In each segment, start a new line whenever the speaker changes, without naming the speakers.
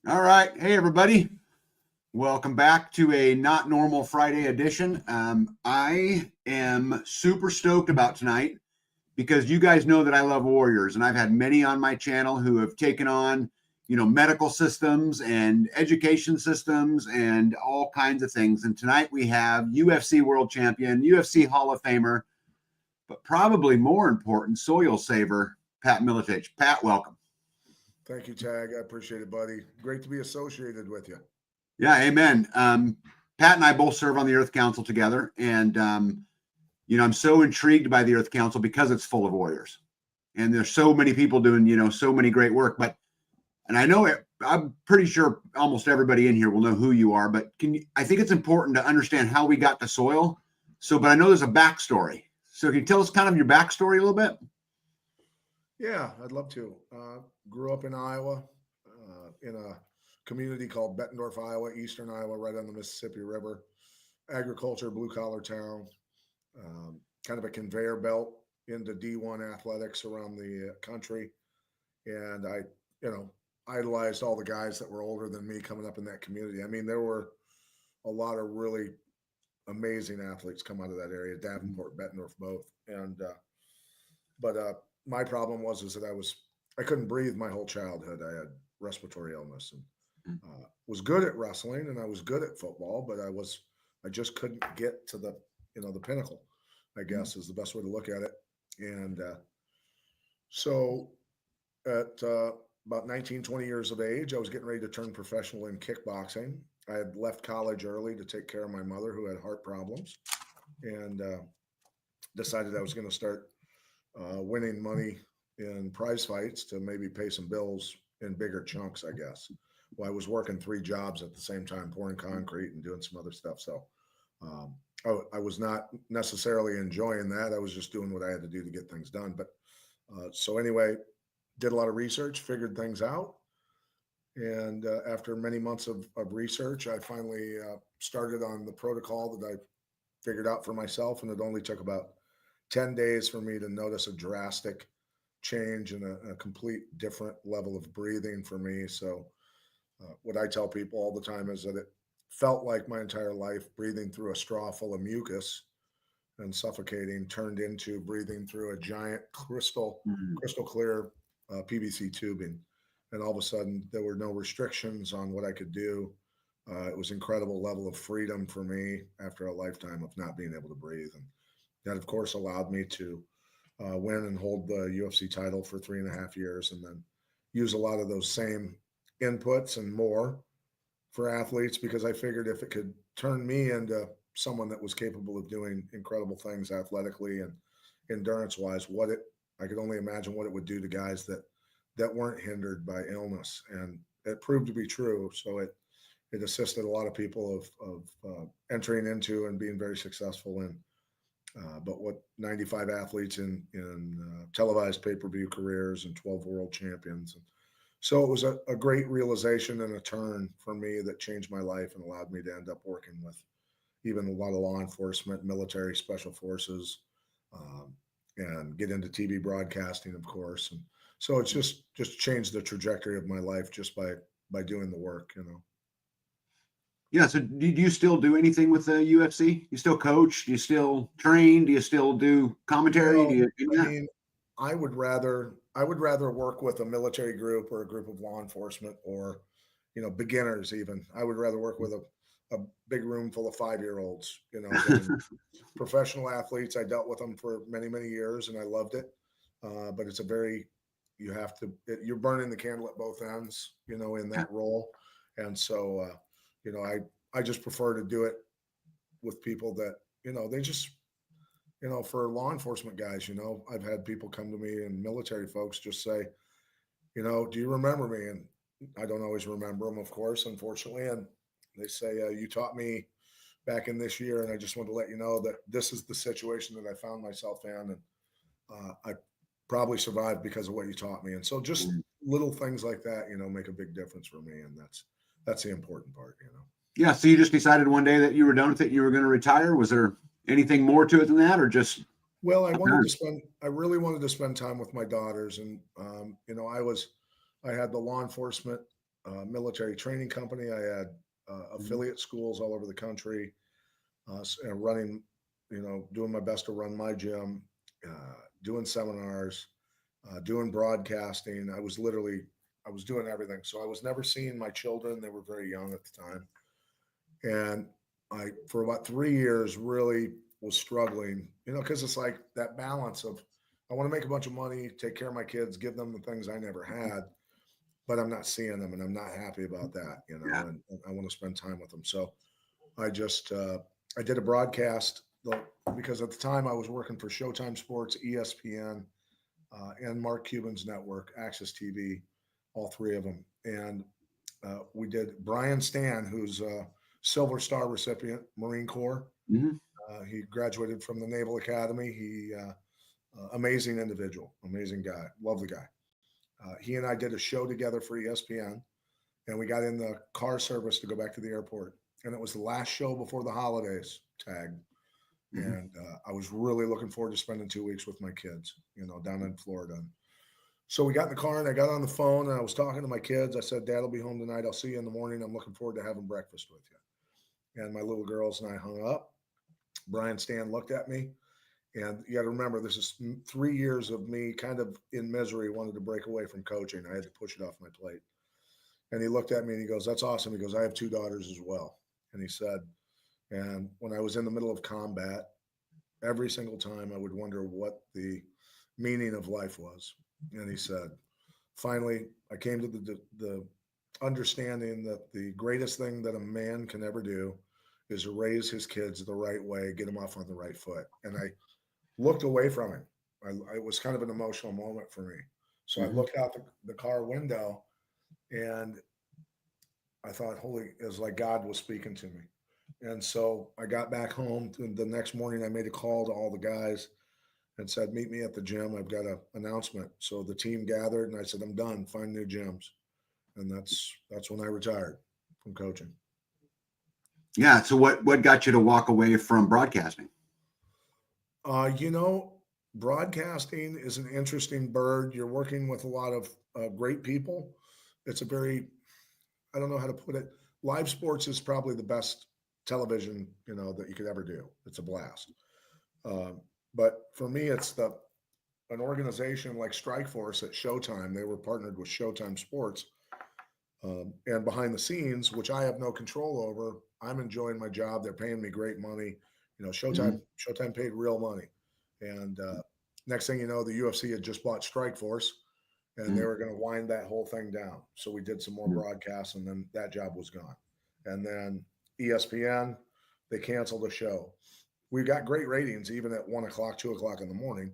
All right. Hey, everybody. Welcome back to a Not Normal Friday edition. I am super stoked about tonight because you guys know that I love warriors, and I've had many on my channel who have taken on, medical systems and education systems and all kinds of things. And tonight we have UFC world champion, UFC Hall of Famer, but probably more important, soil saver, Pat Miletich. Pat, welcome.
Thank you, Tag. I appreciate it, buddy. Great to be associated with you.
Yeah, amen. Pat and I both serve on the Earth Council together, and I'm so intrigued by the Earth Council because it's full of warriors, and there's so many people doing so many great work. And I know I'm pretty sure almost everybody in here will know who you are, but I think it's important to understand how we got to soil. But I know there's a backstory. So can you tell us kind of your backstory a little bit?
Yeah, I'd love to. Grew up in Iowa, in a community called Bettendorf, Iowa, eastern Iowa, right on the Mississippi River. Agriculture, blue collar town, kind of a conveyor belt into D1 athletics around the country. And idolized all the guys that were older than me coming up in that community. I mean, there were a lot of really amazing athletes come out of that area, Davenport, Bettendorf, both. But my problem is that I couldn't breathe my whole childhood. I had respiratory illness and was good at wrestling and I was good at football, but I just couldn't get to the pinnacle, I guess is the best way to look at it. And so at about 19, 20 years of age, I was getting ready to turn professional in kickboxing. I had left college early to take care of my mother who had heart problems and decided I was going to start winning money in prize fights to maybe pay some bills in bigger chunks, I guess. Well, I was working 3 jobs at the same time, pouring concrete and doing some other stuff. So I was not necessarily enjoying that. I was just doing what I had to do to get things done. But so anyway, did a lot of research, figured things out. And after many months of research, I finally started on the protocol that I figured out for myself. And it only took about 10 days for me to notice a drastic change and a complete different level of breathing for me. So what I tell people all the time is that it felt like my entire life breathing through a straw full of mucus and suffocating turned into breathing through a giant crystal clear PVC tubing. And all of a sudden there were no restrictions on what I could do. It was incredible level of freedom for me after a lifetime of not being able to breathe. And that, of course, allowed me to win and hold the UFC title for 3.5 years and then use a lot of those same inputs and more for athletes because I figured if it could turn me into someone that was capable of doing incredible things athletically and endurance wise, I could only imagine what it would do to guys that weren't hindered by illness. And it proved to be true. So it assisted a lot of people of entering into and being very successful in. But what 95 athletes in televised pay-per-view careers and 12 world champions. And so it was a great realization and a turn for me that changed my life and allowed me to end up working with even a lot of law enforcement, military, special forces, and get into TV broadcasting, of course. And so it's just changed the trajectory of my life just by doing the work.
Yeah. So do you still do anything with the UFC? You still coach? Do you still train? Do you still do commentary? Do
Well,
you do
I
that?
mean, I would rather work with a military group or a group of law enforcement or beginners even. I would rather work with a big room full of 5-year-olds, than professional athletes. I dealt with them for many, many years and I loved it. But it's you're burning the candle at both ends, in that role. And so, I just prefer to do it with people that, they just, for law enforcement guys, I've had people come to me and military folks just say, do you remember me? And I don't always remember them, of course, unfortunately. And they say, you taught me back in this year, and I just want to let you know that this is the situation that I found myself in, and I probably survived because of what you taught me. And so, just little things like that, make a big difference for me, and that's the important part.
Yeah. So you just decided one day that you were done with it. You were going to retire. Was there anything more to it than that, or just?
Well, I really wanted to spend time with my daughters, and I had the law enforcement military training company. I had affiliate schools all over the country, and running, doing my best to run my gym, doing seminars, doing broadcasting. I was doing everything. So I was never seeing my children. They were very young at the time. And for about 3 years, really was struggling, because it's like that balance of, I want to make a bunch of money, take care of my kids, give them the things I never had, but I'm not seeing them and I'm not happy about that,
Yeah.
and I want to spend time with them. So I just, I did a broadcast because at the time I was working for Showtime Sports, ESPN, and Mark Cuban's network, Access TV, all three of them. And we did Brian Stan, who's a Silver Star recipient, Marine Corps.
Mm-hmm.
He graduated from the Naval Academy. Amazing individual, amazing guy. Love the guy. He and I did a show together for ESPN, and we got in the car service to go back to the airport. And it was the last show before the holidays tag.
Mm-hmm.
And I was really looking forward to spending 2 weeks with my kids, down in Florida. And so we got in the car and I got on the phone and I was talking to my kids. I said, Dad will be home tonight. I'll see you in the morning. I'm looking forward to having breakfast with you. And my little girls and I hung up. Brian Stan looked at me. And you got to remember, this is 3 years of me kind of in misery, wanted to break away from coaching. I had to push it off my plate. And he looked at me and he goes, That's awesome. He goes, I have 2 daughters as well. And he said, and when I was in the middle of combat, every single time I would wonder what the meaning of life was. And he said, finally, I came to the understanding that the greatest thing that a man can ever do is raise his kids the right way, get them off on the right foot. And I looked away from him. It was kind of an emotional moment for me. So I
Mm-hmm.
looked out the car window and I thought, holy, it was like God was speaking to me. And so I got back home. The next morning, I made a call to all the guys and said, Meet me at the gym. I've got an announcement. So the team gathered, and I said, I'm done. Find new gyms. And that's when I retired from coaching.
Yeah. So what got you to walk away from broadcasting?
Uh, you know, Broadcasting is an interesting bird. You're working with a lot of great people. It's a very, I don't know how to put it. Live sports is probably the best television, that you could ever do. It's a blast. Um, but for me, it's an organization like Strikeforce at Showtime. They were partnered with Showtime Sports, and behind the scenes, which I have no control over. I'm enjoying my job. They're paying me great money.
Mm-hmm.
Showtime paid real money. And next thing you know, the UFC had just bought Strikeforce, and they were going to wind that whole thing down. So we did some more
Mm-hmm.
broadcasts, and then that job was gone. And then ESPN, they canceled the show. We got great ratings even at 1 o'clock, 2 o'clock in the morning,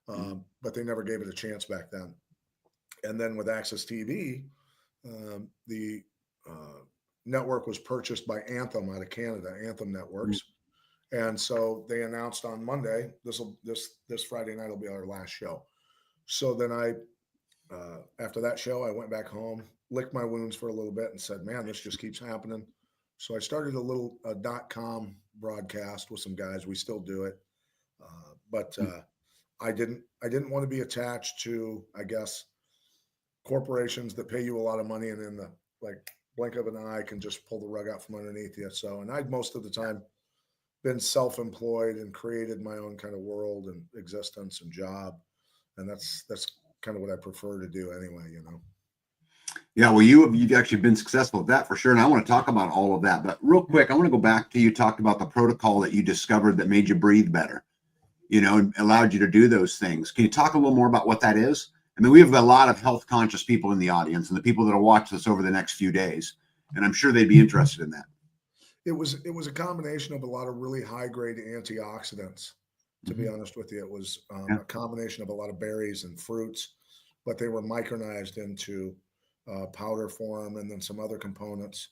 but they never gave it a chance back then. And then with Access TV, the network was purchased by Anthem out of Canada, Anthem Networks, and so they announced on Monday this Friday night will be our last show. So then after that show, I went back home, licked my wounds for a little bit, and said, "Man, this just keeps happening." So I started a little .com broadcast with some guys. We still do it, but I didn't want to be attached to, I guess, corporations that pay you a lot of money and in the like blink of an eye can just pull the rug out from underneath you. So, and I'd most of the time been self-employed and created my own kind of world and existence and job, and that's kind of what I prefer to do anyway.
Yeah, well, you've actually been successful at that for sure, and I want to talk about all of that. But real quick, I want to go back to you talked about the protocol that you discovered that made you breathe better, and allowed you to do those things. Can you talk a little more about what that is? I mean, we have a lot of health conscious people in the audience, and the people that will watch this over the next few days, and I'm sure they'd be interested in that.
It was a combination of a lot of really high grade antioxidants. To be
Mm-hmm.
honest with you, it was
Yeah.
a combination of a lot of berries and fruits, but they were micronized into powder form, and then some other components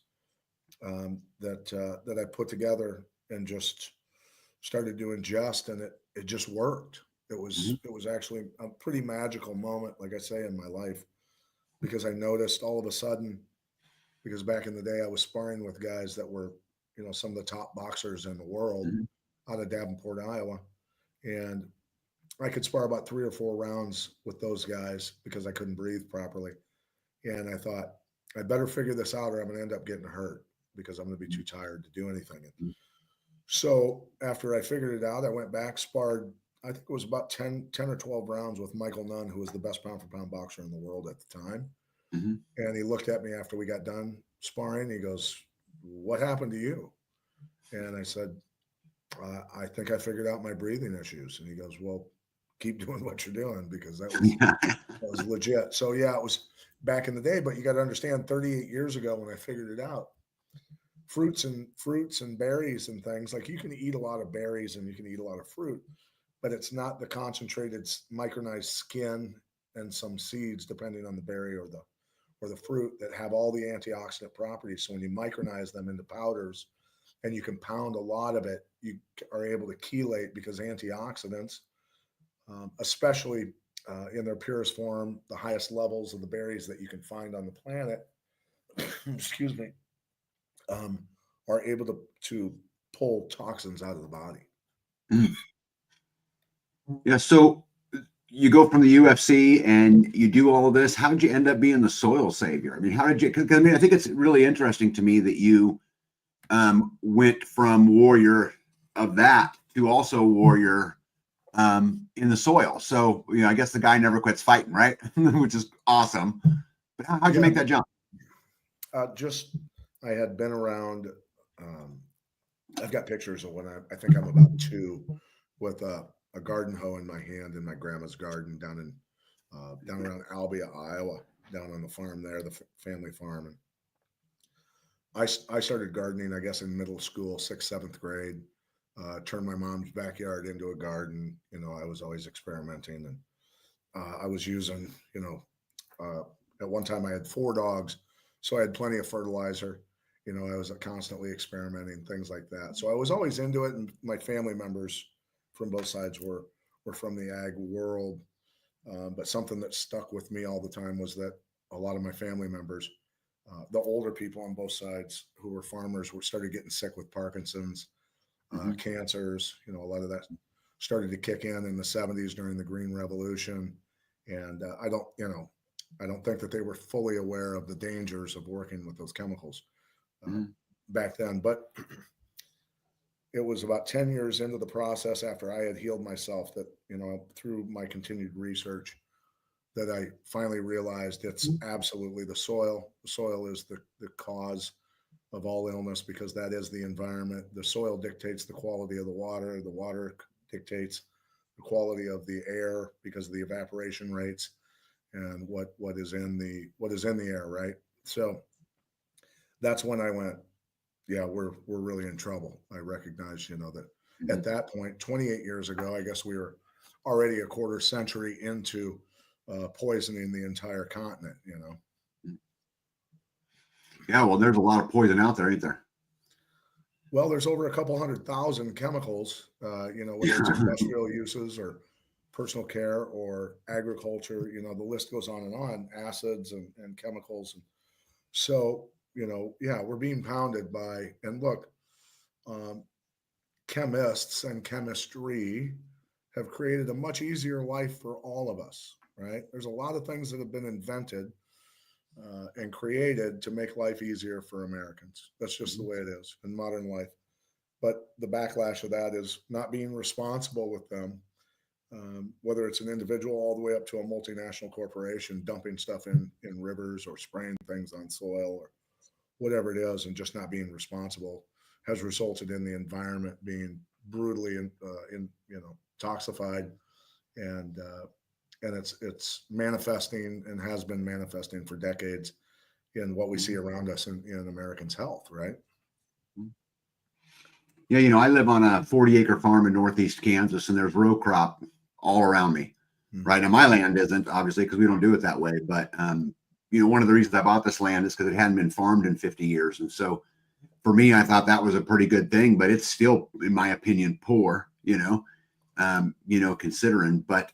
that I put together and just started to ingest, and it just worked. It
Mm-hmm.
was it was actually a pretty magical moment, like I say, in my life, because I noticed all of a sudden, because back in the day I was sparring with guys that were, some of the top boxers in the world
Mm-hmm.
out of Davenport, Iowa, and I could spar about 3 or 4 rounds with those guys because I couldn't breathe properly. And I thought, I better figure this out or I'm going to end up getting hurt because I'm going to be too tired to do anything. So after I figured it out, I went back, sparred, I think it was about 10 or 12 rounds with Michael Nunn, who was the best pound for pound boxer in the world at the time.
Mm-hmm.
And he looked at me after we got done sparring. He goes, "What happened to you?" And I said, I think I figured out my breathing issues. And he goes, "Well, keep doing what you're doing," because that was legit. So yeah, it was back in the day, but you got to understand 38 years ago when I figured it out, fruits and berries and things, like you can eat a lot of berries and you can eat a lot of fruit, but it's not the concentrated micronized skin and some seeds, depending on the berry or the fruit, that have all the antioxidant properties. So when you micronize them into powders and you can pound a lot of it, you are able to chelate, because antioxidants, especially in their purest form, the highest levels of the berries that you can find on the planet, excuse me, are able to pull toxins out of the body.
Mm. Yeah. So you go from the UFC and you do all of this. How did you end up being the soil savior? I mean, how did you? Because I mean, I think it's really interesting to me that you went from warrior of that to also warrior in the soil. So, you know, I guess the guy never quits fighting, right? Which is awesome. But how'd you make that jump?
Just, I had been around. I've got pictures of when I think I'm about 2, with a garden hoe in my hand in my grandma's garden down around Albia, Iowa, down on the farm there, the family farm. And I started gardening, I guess, in middle school, 6th, 7th grade. Turned my mom's backyard into a garden. You know, I was always experimenting, and I was using, at one time I had 4 dogs, so I had plenty of fertilizer. You know, I was constantly experimenting, things like that. So I was always into it, and my family members from both sides were from the ag world. But something that stuck with me all the time was that a lot of my family members, the older people on both sides who were farmers, started getting sick with Parkinson's, cancers. You know, a lot of that started to kick in the 70s during the Green Revolution. And I don't think that they were fully aware of the dangers of working with those chemicals back then. But it was about 10 years into the process, after I had healed myself, that, through my continued research, that I finally realized it's absolutely the soil. The soil is the cause of all illness, because that is the environment. The soil dictates the quality of the water. The water dictates the quality of the air because of the evaporation rates and what is in the air, right? So that's when I went, yeah, we're really in trouble. I recognized, that at that point, 28 years ago, I guess we were already a quarter century into poisoning the entire continent.
Yeah, well, there's a lot of poison out there, ain't there?
Well, there's over a couple 100,000 chemicals, whether it's industrial uses or personal care or agriculture, the list goes on and on, acids and chemicals. And so, yeah, we're being pounded by, and look, chemists and chemistry have created a much easier life for all of us, right? There's a lot of things that have been invented and created to make life easier for Americans. That's just the way it is in modern life. But the backlash of that is not being responsible with them, whether it's an individual all the way up to a multinational corporation dumping stuff in rivers or spraying things on soil or whatever it is, and just not being responsible, has resulted in the environment being brutally toxified, and it's manifesting and has been manifesting for decades in what we see around us in Americans' health, right?
Yeah, I live on a 40-acre farm in northeast Kansas, and there's row crop all around me. Right now, my land isn't, obviously, because we don't do it that way. But one of the reasons I bought this land is because it hadn't been farmed in 50 years, and so for me, I thought that was a pretty good thing. But it's still, in my opinion, poor. Considering. But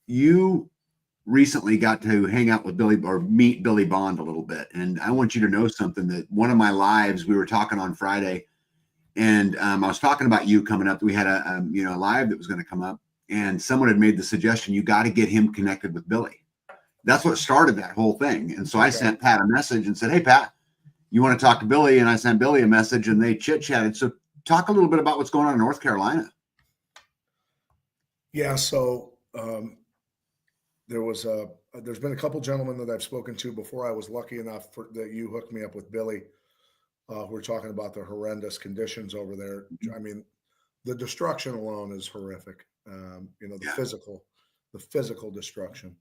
you recently got to hang out with Billy, or meet Billy Bond a little bit, and I want you to know something. That one of my lives, we were talking on Friday, and I was talking about you coming up. We had a live that was going to come up, and someone had made the suggestion, you got to get him connected with Billy, that's what started that whole thing. And so I
Okay.
sent Pat a message and said, hey, Pat, you want to talk to Billy? And I sent Billy a message and they chit chatted. So talk a little bit about what's going on in North Carolina.
Yeah. So there's been a couple gentlemen that I've spoken to before. I was lucky enough that you hooked me up with Billy. We're talking about the horrendous conditions over there. I mean, the destruction alone is horrific. The physical destruction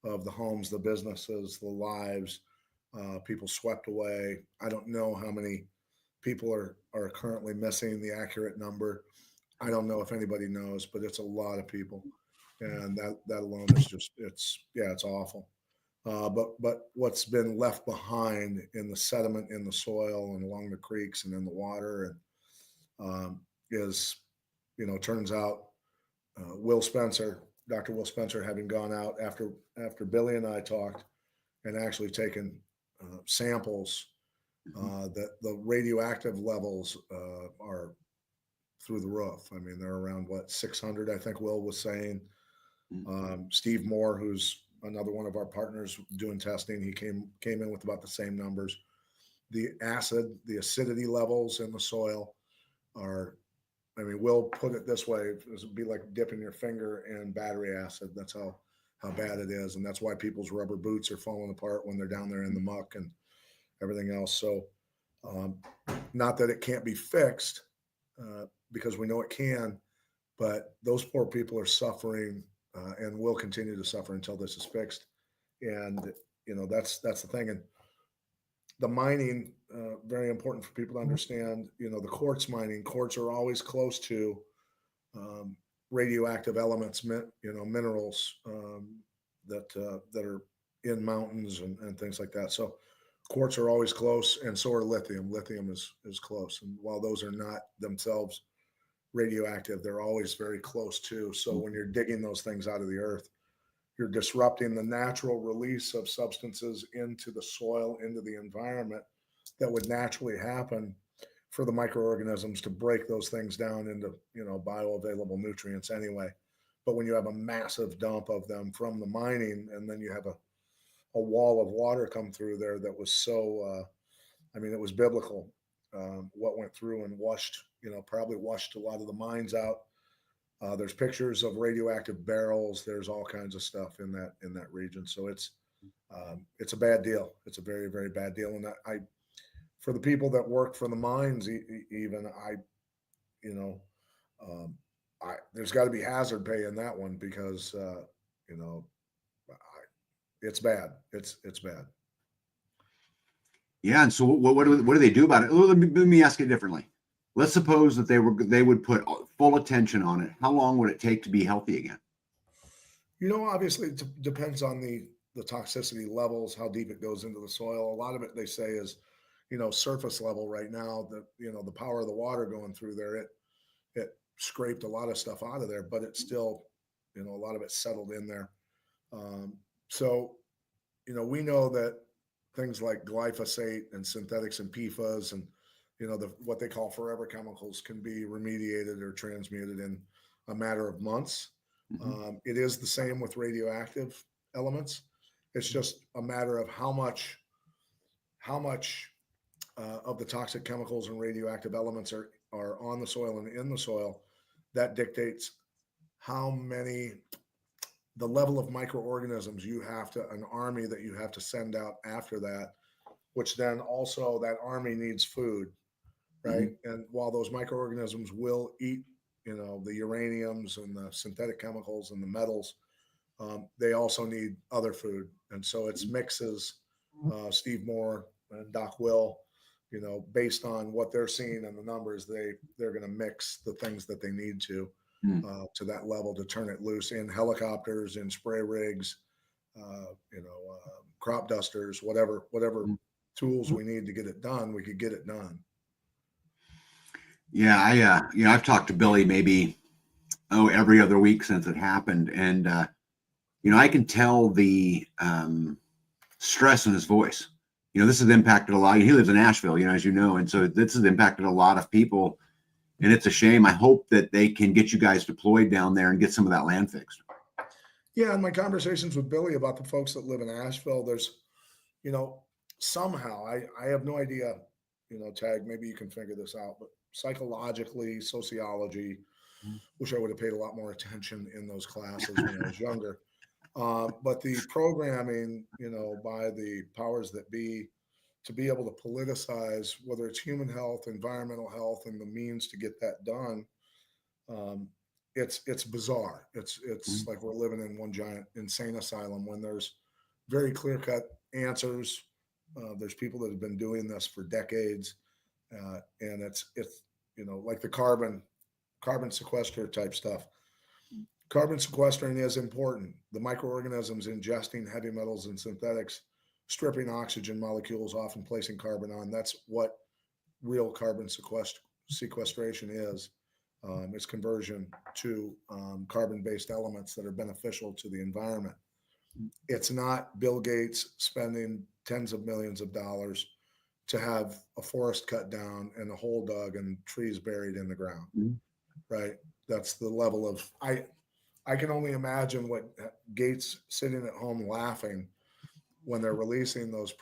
of the homes, the businesses, the lives, people swept away. I don't know how many people are currently missing, the accurate number. I don't know if anybody knows, but it's a lot of people, and that alone is just it's awful. But what's been left behind in the sediment in the soil and along the creeks and in the water and is, turns out Dr. Will Spencer, having gone out after Billy and I talked and actually taken samples, that the radioactive levels are through the roof. I mean, they're around 600, I think Will was saying. Steve Moore, who's another one of our partners doing testing, he came in with about the same numbers. The acidity levels in the soil are, I mean, Will put it this way: it would be like dipping your finger in battery acid. That's how bad it is, and that's why people's rubber boots are falling apart when they're down there in the muck and everything else. So, not that it can't be fixed, because we know it can, but those poor people are suffering and will continue to suffer until this is fixed. And that's the thing. And the mining, very important for people to understand. The quartz mining. Quartz are always close to radioactive elements, minerals that are in mountains and things like that. So quartz are always close, and so are lithium. Lithium is close, and while those are not themselves radioactive, they're always very close too. So when you're digging those things out of the earth, you're disrupting the natural release of substances into the soil, into the environment that would naturally happen for the microorganisms to break those things down into, bioavailable nutrients anyway. But when you have a massive dump of them from the mining, and then you have a wall of water come through there that was so, it was biblical. What went through and probably washed a lot of the mines out. There's pictures of radioactive barrels. There's all kinds of stuff in that region. So it's a bad deal. It's a very, very bad deal. And I for the people that work for the mines, there's got to be hazard pay in that one, because it's bad. It's bad.
Yeah. And so what do they do about it? Let me ask it differently. Let's suppose that they would put full attention on it. How long would it take to be healthy again?
Obviously it depends on the toxicity levels, how deep it goes into the soil. A lot of it, they say, is, surface level right now. The power of the water going through there, it scraped a lot of stuff out of there, but it's still, a lot of it settled in there. So, we know that things like glyphosate and synthetics and PFAS and, what they call forever chemicals can be remediated or transmuted in a matter of months. It is the same with radioactive elements. It's just a matter of how much of the toxic chemicals and radioactive elements are on the soil and in the soil. That dictates the level of microorganisms an army that you have to send out after that, which then also that army needs food, right? And while those microorganisms will eat, the uraniums and the synthetic chemicals and the metals, they also need other food. And so it's mixes. Steve Moore and Doc Will, based on what they're seeing and the numbers, they're going to mix the things that they need to that level to turn it loose in helicopters, in spray rigs, crop dusters, whatever tools we need to get it done, we could get it done.
Yeah, I've talked to Billy maybe every other week since it happened, and I can tell the stress in his voice. This has impacted a lot. He lives in Nashville, as you know, and so this has impacted a lot of people, and it's a shame. I hope that they can get you guys deployed down there and get some of that land fixed.
Yeah, in my conversations with Billy about the folks that live in Asheville, there's, you know, somehow I have no idea, Tag, maybe you can figure this out, but psychologically, sociology, wish I would have paid a lot more attention in those classes when I was younger. But the programming, by the powers that be to be able to politicize whether it's human health, environmental health, and the means to get that done, um, it's bizarre. It's
Mhm.
like we're living in one giant insane asylum when there's very clear cut answers. There's people that have been doing this for decades, and it's like the carbon sequester type stuff. Carbon sequestering is important. The microorganisms ingesting heavy metals and synthetics, stripping oxygen molecules off and placing carbon on. That's what real carbon sequestration is. It's conversion to carbon-based elements that are beneficial to the environment. It's not Bill Gates spending tens of millions of dollars to have a forest cut down and a hole dug and trees buried in the ground,
Mhm.
right? That's the level of I can only imagine what Gates sitting at home laughing when they're releasing those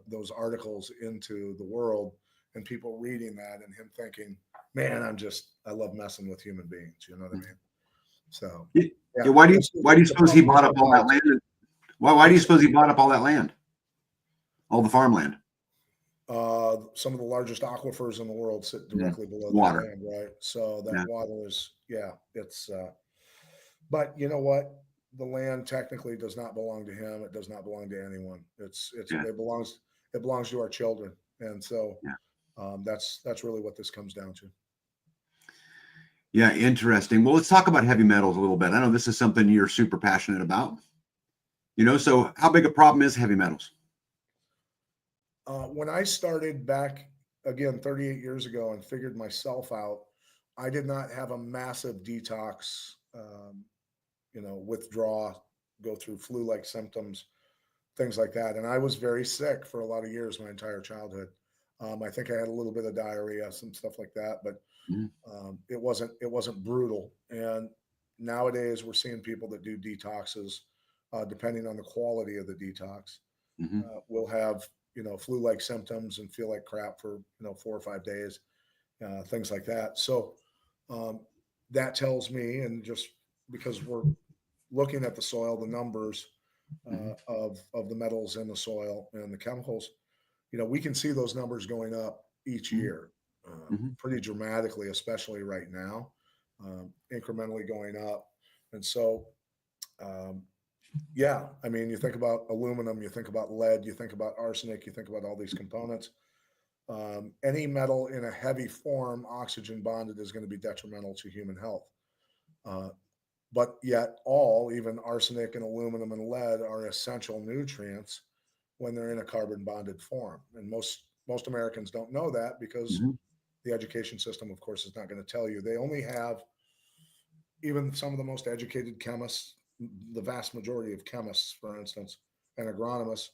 those articles into the world, and people reading that, and him thinking, "Man, I love messing with human beings." You know what I mean? So,
Yeah,
yeah,
yeah, why do you
the
suppose he
problem is
bought up
our
all that land?
politics.
Why do you
What's
suppose he bought up all that land, all the farmland?
some of the largest aquifers in the world sit
Mm.
directly below that
Water.
land, right? So that
Yeah,
water is, yeah, it's. But you know what? The land technically does not belong to him. It does not belong to anyone.
yeah,
it belongs to our children, and so
yeah.
that's really what this comes down to.
Yeah, interesting. Well, let's talk about heavy metals a little bit. I know this is something you're super passionate about. So how big a problem is heavy metals?
When I started back again 38 years ago and figured myself out, I did not have a massive detox, withdraw, go through flu-like symptoms, things like that. And I was very sick for a lot of years, my entire childhood. I think I had a little bit of diarrhea, some stuff like that, but
Mhm.
it wasn't brutal. And nowadays, we're seeing people that do detoxes, depending on the quality of the detox,
Mhm.
will have flu-like symptoms and feel like crap for 4 or 5 days, things like that. So um, that tells me, and just because we're looking at the soil, the numbers
Mhm.
of the metals in the soil and the chemicals, we can see those numbers going up each
Mhm.
year,
Mhm.
pretty dramatically, especially right now, incrementally going up. And so, um, yeah, I mean, you think about aluminum, you think about lead, you think about arsenic, you think about all these components. Any metal in a heavy form, oxygen bonded, is going to be detrimental to human health. Uh, but yet, even arsenic and aluminum and lead, are essential nutrients when they're in a carbon bonded form. And most Americans don't know that because
Mhm.
the education system, of course, is not going to tell you. They only have, even some of the most educated chemists, the vast majority of chemists, for instance, and agronomists,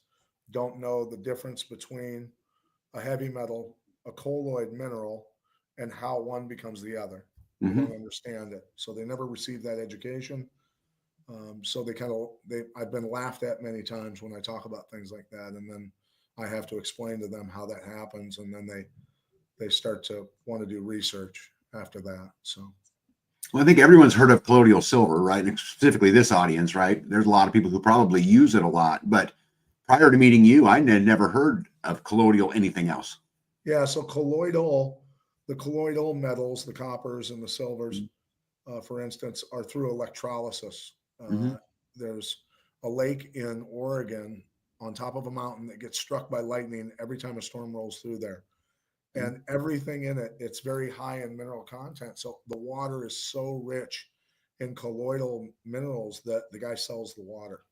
don't know the difference between a heavy metal, a colloid mineral, and how one becomes the other. They don't
Mhm.
understand it. So they never receive that education. So I've been laughed at many times when I talk about things like that. And then I have to explain to them how that happens. And then they start to want to do research after that. So,
Well, I think everyone's heard of colloidal silver, right? And specifically this audience, right? There's a lot of people who probably use it a lot, but prior to meeting you, I had never heard of colloidal anything else.
yeah. So the colloidal metals, the coppers and the silvers, for instance, are through electrolysis.
Mm-hmm.
There's a lake in Oregon on top of a mountain that gets struck by lightning every time a storm rolls through there. And everything in it, it's very high in mineral content. So the water is so rich in colloidal minerals that the guy sells the water,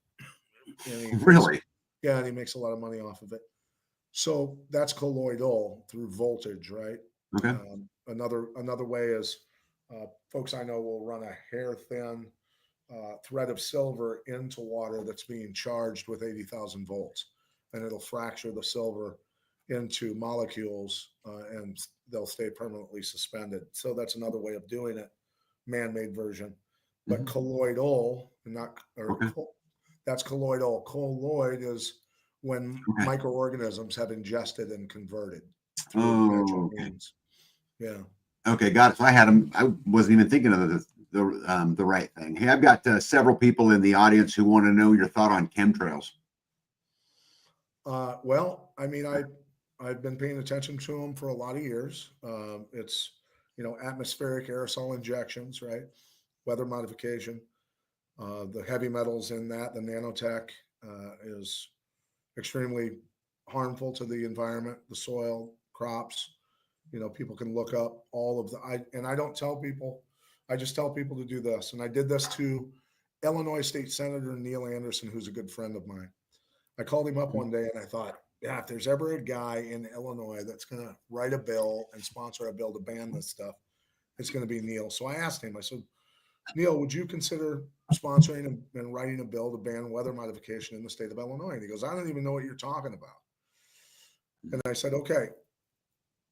and
Really?
and he makes a lot of money off of it. So that's colloidal through voltage, right?
Okay.
Another way is, folks I know will run a hair thin thread of silver into water that's being charged with 80,000 volts, and it'll fracture the silver into molecules, and they'll stay permanently suspended. So that's another way of doing it, man-made version. but colloidal, not, or
Okay.
that's colloidal. Colloid is when
Okay.
microorganisms have ingested and converted through natural
Oh, okay.
means. Yeah.
Okay, got it. So I had them. I wasn't even thinking of the right thing. Hey, I've got several people in the audience who want to know your thought on chemtrails.
Well, I mean, I've been paying attention to them for a lot of years. It's, atmospheric aerosol injections, right? Weather modification, the heavy metals in that, the nanotech is extremely harmful to the environment, the soil, crops. People can look up all of and I don't tell people, I just tell people to do this. And I did this to Illinois State Senator Neil Anderson, who's a good friend of mine. I called him up one day and I thought, yeah, if there's ever a guy in Illinois that's going to write a bill and sponsor a bill to ban this stuff, it's going to be Neil. So I asked him, I said, Neil, would you consider sponsoring and writing a bill to ban weather modification in the state of Illinois? And he goes, I don't even know what you're talking about. And I said, okay,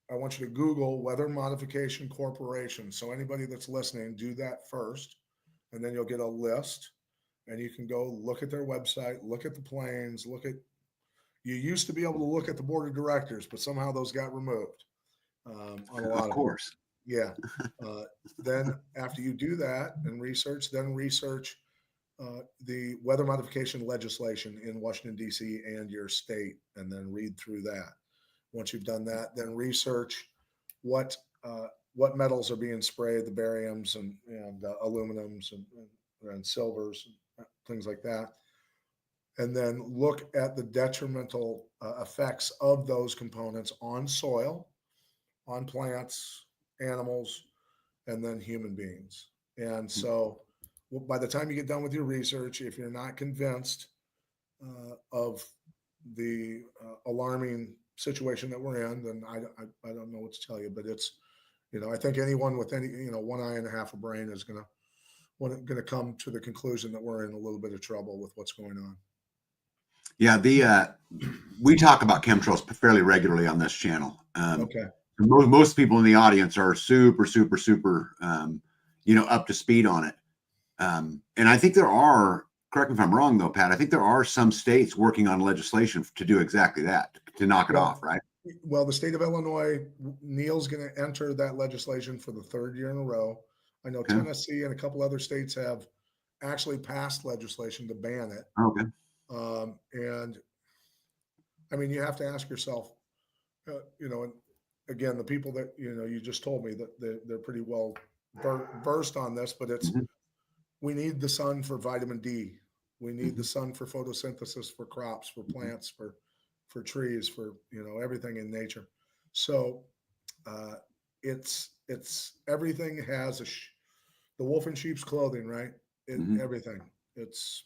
I want you to Google Weather Modification Corporation. So anybody that's listening, do that first, and then you'll get a list, and you can go look at their website, look at the planes, you used to be able to look at the board of directors, but somehow those got removed on a lot
Of
of
course.
them. Yeah. Then after you do that and research the weather modification legislation in Washington, D.C. and your state, and then read through that. Once you've done that, then research what metals are being sprayed, the bariums and aluminums and silvers, and things like that. And then look at the detrimental effects of those components on soil, on plants, animals, and then human beings. And so by the time you get done with your research, if you're not convinced of the alarming situation that we're in, then I don't know what to tell you. But it's, I think anyone with any, one eye and a half a brain is going to come to the conclusion that we're in a little bit of trouble with what's going on.
Yeah, we talk about chemtrails fairly regularly on this channel.
Okay.
Most people in the audience are super, super, super, up to speed on it. And I think there are, correct me if I'm wrong though, Pat, I think there are some states working on legislation to do exactly that, to knock it off, right?
Well, the state of Illinois, Neil's going to enter that legislation for the third year in a row. I know Tennessee and a couple other states have actually passed legislation to ban it.
Okay.
And I mean, you have to ask yourself, and again, the people that, you just told me that they're pretty well versed on this, but it's, we need the sun for vitamin D. We need the sun for photosynthesis, for crops, for plants, for trees, for, everything in nature. So it's everything has the wolf in sheep's clothing, right? Everything. It's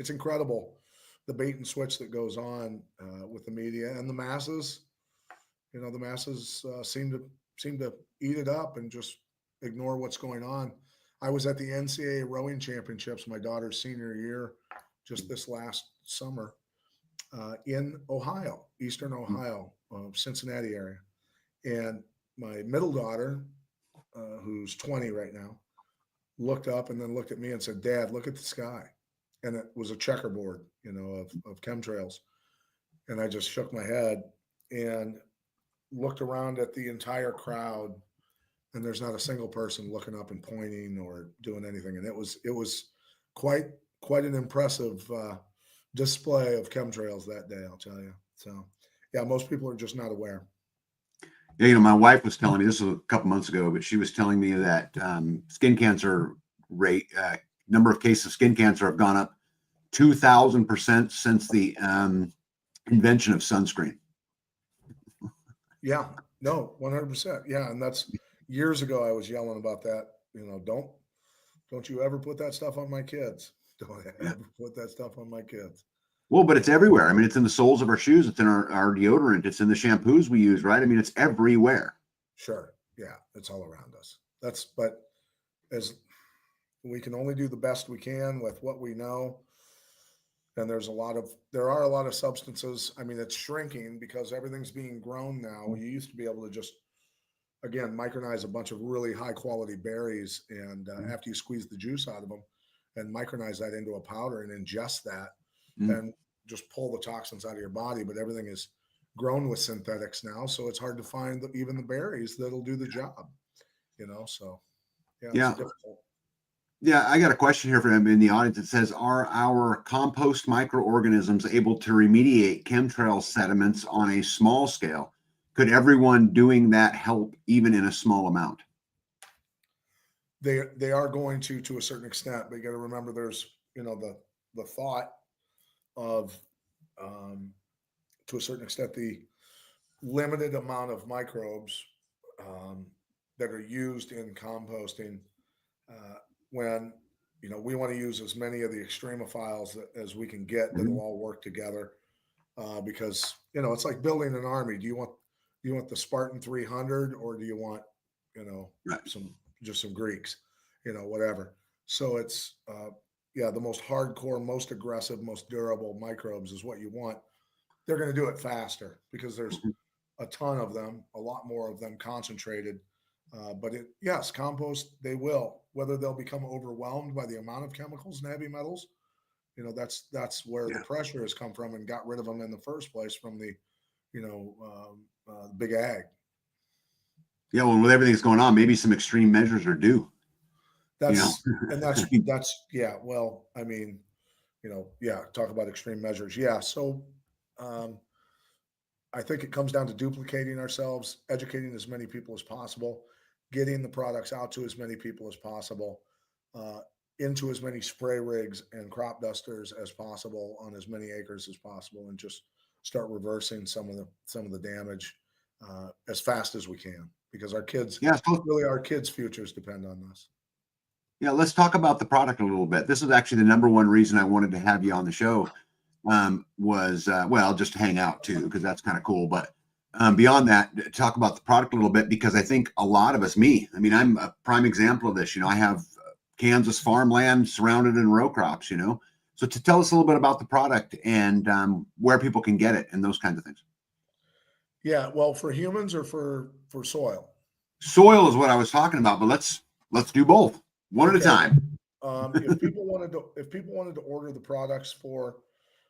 incredible, the bait and switch that goes on with the media and the masses. The masses seem to eat it up and just ignore what's going on. I was at the NCAA rowing championships, my daughter's senior year, just this last summer in Ohio, Eastern Ohio, Cincinnati area. And my middle daughter, who's 20 right now, looked up and then looked at me and said, Dad, look at the sky. And it was a checkerboard, of chemtrails. And I just shook my head and looked around at the entire crowd, and there's not a single person looking up and pointing or doing anything. And it was quite an impressive display of chemtrails that day, I'll tell you. So yeah, most people are just not aware.
Yeah, my wife was telling me, this was a couple months ago, but she was telling me that skin cancer rate, number of cases of skin cancer have gone up 2,000% since the invention of sunscreen.
Yeah, no, 100%. Yeah, and that's years ago. I was yelling about that. Don't you ever put that stuff on my kids. Don't ever put that stuff on my kids.
Well, but it's everywhere. I mean, it's in the soles of our shoes. It's in our deodorant. It's in the shampoos we use, right? I mean, it's everywhere.
Sure. Yeah, it's all around us. But as we can only do the best we can with what we know. And there are a lot of substances. I mean, it's shrinking because everything's being grown now. You used to be able to just, again, micronize a bunch of really high quality berries. And after you squeeze the juice out of them, and micronize that into a powder and ingest that
Mm.
and just pull the toxins out of your body. But everything is grown with synthetics now, so it's hard to find even the berries that'll do the job. So yeah, it's
Yeah.
difficult.
Yeah, I got a question here from in the audience. It says, are our compost microorganisms able to remediate chemtrail sediments on a small scale? Could everyone doing that help even in a small amount?
They are going to a certain extent, but you got to remember there's the thought of to a certain extent the limited amount of microbes um, that are used in composting uh, when we want to use as many of the extremophiles as we can get that'll
Mhm.
all work together because it's like building an army. Do you want the Spartan 300 or do you want
Right.
some Greeks, whatever. So it's yeah, the most hardcore, most aggressive, most durable microbes is what you want. They're going to do it faster because there's
Mhm.
a ton of them, a lot more of them concentrated. Yes, compost, they will. Whether they'll become overwhelmed by the amount of chemicals and heavy metals, that's where the
Yeah.
pressure has come from and got rid of them in the first place from the, big ag.
Yeah. Well, with everything that's going on, maybe some extreme measures are due. You know.
That's and that's yeah. Well, I mean, yeah. Talk about extreme measures. Yeah. So, um, I think it comes down to duplicating ourselves, educating as many people as possible, getting the products out to as many people as possible, uh, into as many spray rigs and crop dusters as possible on as many acres as possible, and just start reversing some of the damage as fast as we can, because
Yeah. So,
our kids' futures depend on this.
yeah. Let's talk about the product a little bit. This is actually the number one reason I wanted to have you on the show. Was well, just to hang out too, because that's kind of cool. But beyond that, talk about the product a little bit, because I think a lot of us, I mean, I'm a prime example of this. I have Kansas farmland surrounded in row crops. So to tell us a little bit about the product and where people can get it and those kinds of things.
Yeah, well, for humans or for soil.
Soil is what I was talking about, but let's do both one at a
Okay.
time.
If people wanted to order the products for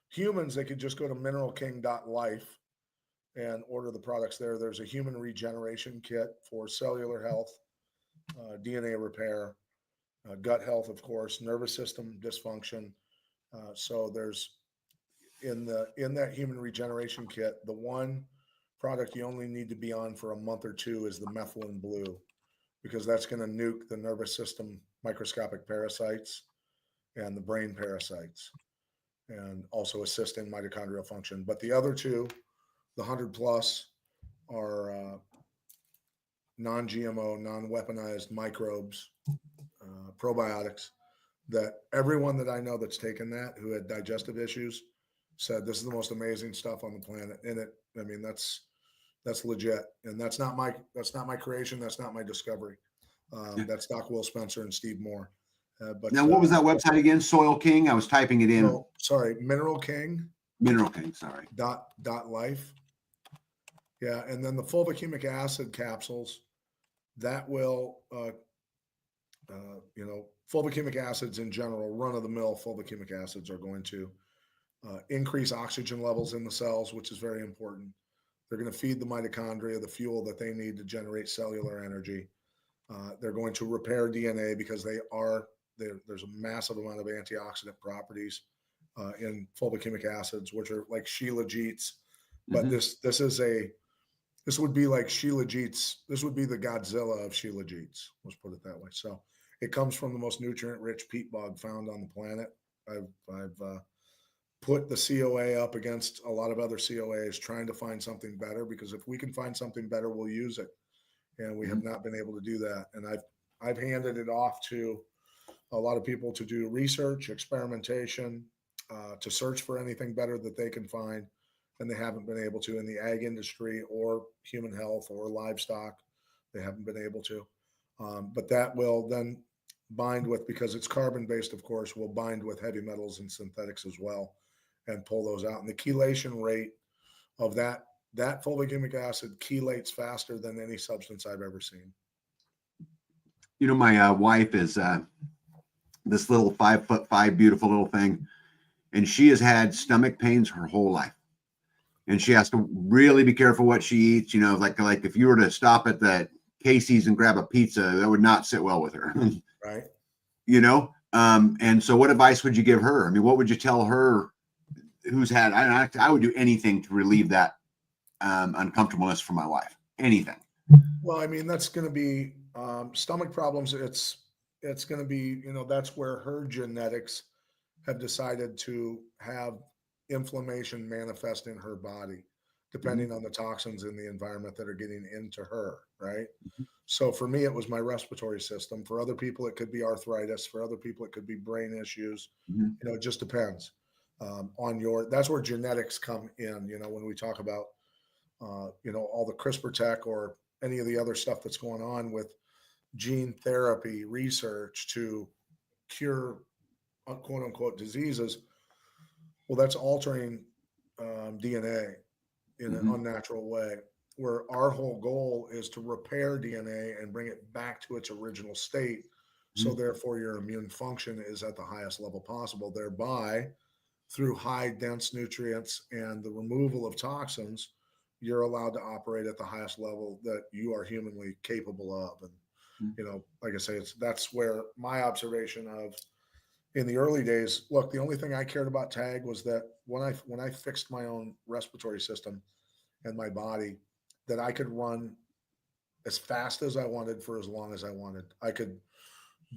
humans, they could just go to mineralking.life and order the products there. There's a human regeneration kit for cellular health, DNA repair, gut health, of course, nervous system dysfunction. So there's in that human regeneration kit, the one product you only need to be on for a month or two is the methylene blue, because that's going to nuke the nervous system microscopic parasites and the brain parasites, and also assist in mitochondrial function. But the other two, the 100 plus, are non-GMO, non-weaponized microbes, probiotics that everyone that I know that's taken that, who had digestive issues, said this is the most amazing stuff on the planet. And I mean, that's legit, and that's not my creation. That's not my discovery.
Yeah.
That's Doc Will Spencer and Steve Moore. But
Now, what was that website again? Soil King. I was typing it in.
no, sorry, Mineral King.
Mineral King. Sorry.
Dot life. Yeah, and then the fulvic humic acid capsules that will, fulvic humic acids in general, run of the mill fulvic humic acids are going to increase oxygen levels in the cells, which is very important. They're going to feed the mitochondria the fuel that they need to generate cellular energy. They're going to repair DNA because there's a massive amount of antioxidant properties in fulvic humic acids, which are like Shilajits. But
Mm-hmm.
this would be like Shilajits. This would be the Godzilla of Shilajits. Let's put it that way. So it comes from the most nutrient-rich peat bog found on the planet. I've put the COA up against a lot of other COAs, trying to find something better, because if we can find something better, we'll use it. And we
Mm-hmm.
have not been able to do that. And I've handed it off to a lot of people to do research, experimentation, to search for anything better that they can find, and they haven't been able to in the ag industry or human health or livestock. They haven't been able to. But that will then bind with, because it's carbon based, of course, will bind with heavy metals and synthetics as well, and pull those out. And the chelation rate of that fulvic humic acid chelates faster than any substance I've ever seen.
My wife is this little 5'5" beautiful little thing, and she has had stomach pains her whole life. And she has to really be careful what she eats. You know, like if you were to stop at the Casey's and grab a pizza, that would not sit well with her.
Right.
You know, and so what advice would you give her? I mean, what would you tell her who's had? I would do anything to relieve that uncomfortableness for my wife. Anything.
Well, I mean, that's going to be stomach problems. It's going to be, that's where her genetics have decided to have inflammation manifest in her body, depending on the toxins in the environment that are getting into her, right? So for me, it was my respiratory system. For other people, it could be arthritis. For other people, it could be brain issues. It just depends on that's where genetics come in, when we talk about, all the CRISPR tech or any of the other stuff that's going on with gene therapy research to cure quote unquote diseases. Well, that's altering DNA in an unnatural way, where our whole goal is to repair DNA and bring it back to its original state. So therefore your immune function is at the highest level possible, thereby through high dense nutrients and the removal of toxins, you're allowed to operate at the highest level that you are humanly capable of. And like I say, that's where my observation of in the early days, look, the only thing I cared about tag was that when I fixed my own respiratory system and my body, that I could run as fast as I wanted for as long as I wanted. I could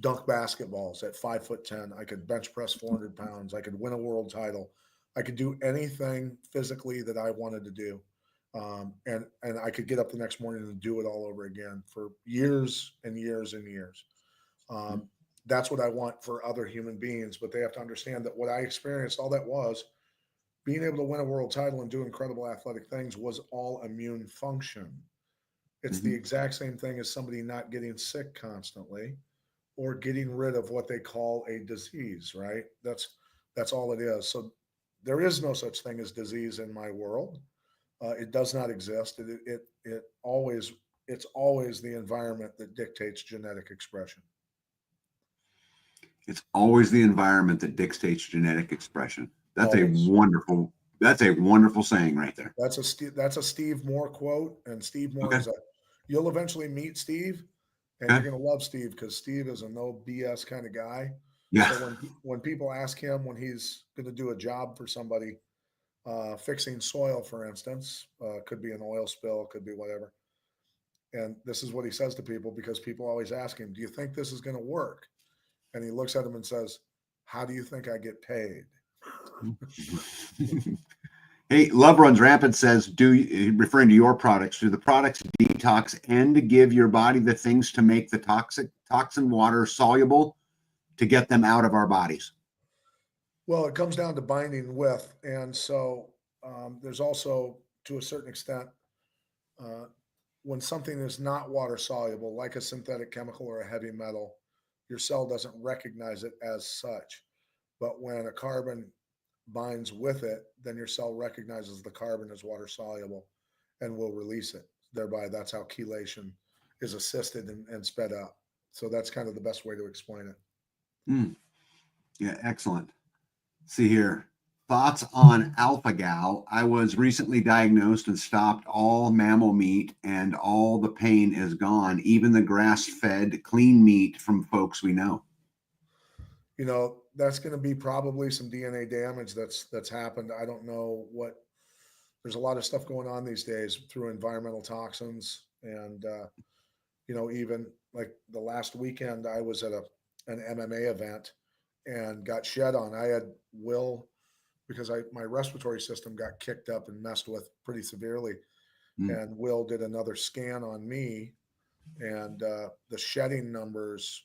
dunk basketballs at 5'10". I could bench press 400 pounds. I could win a world title. I could do anything physically that I wanted to do. And I could get up the next morning and do it all over again for years and years and years. That's what I want for other human beings, but they have to understand that what I experienced, all that was being able to win a world title and do incredible athletic things was all immune function. It's the exact same thing as somebody not getting sick constantly or getting rid of what they call a disease, right? That's all it is. So there is no such thing as disease in my world. It does not exist. It's always the environment that dictates genetic expression.
It's always the environment that dictates genetic expression. That's
Always.
That's a wonderful saying right there.
That's a Steve Moore quote, and Steve Moore
Okay.
you'll eventually meet Steve, and you're gonna love Steve because Steve is a no BS kind of guy.
Yeah.
So when people ask him when he's gonna do a job for somebody, fixing soil, for instance, could be an oil spill, could be whatever. And this is what he says to people because people always ask him, "Do you think this is going to work?" And he looks at them and says, "How do you think I get paid?"
Hey, Love Runs Rampant says, referring to your products, do the products detox and give your body the things to make the toxin water soluble to get them out of our bodies?
Well, it comes down to binding with. And so there's also, to a certain extent, uh, when something is not water soluble, like a synthetic chemical or a heavy metal, your cell doesn't recognize it as such. But when a carbon binds with it, then your cell recognizes the carbon as water soluble and will release it. Thereby, that's how chelation is assisted and sped up. So that's kind of the best way to explain it.
Yeah, excellent. See here. Thoughts on alpha gal? I was recently diagnosed and stopped all mammal meat, and all the pain is gone, even the grass-fed clean meat from folks we know.
That's going to be probably some DNA damage that's happened. I don't know what. There's a lot of stuff going on these days through environmental toxins, and even like the last weekend, I was at an MMA event and got shed on. I had Will because my respiratory system got kicked up and messed with pretty severely, and Will did another scan on me, and the shedding numbers.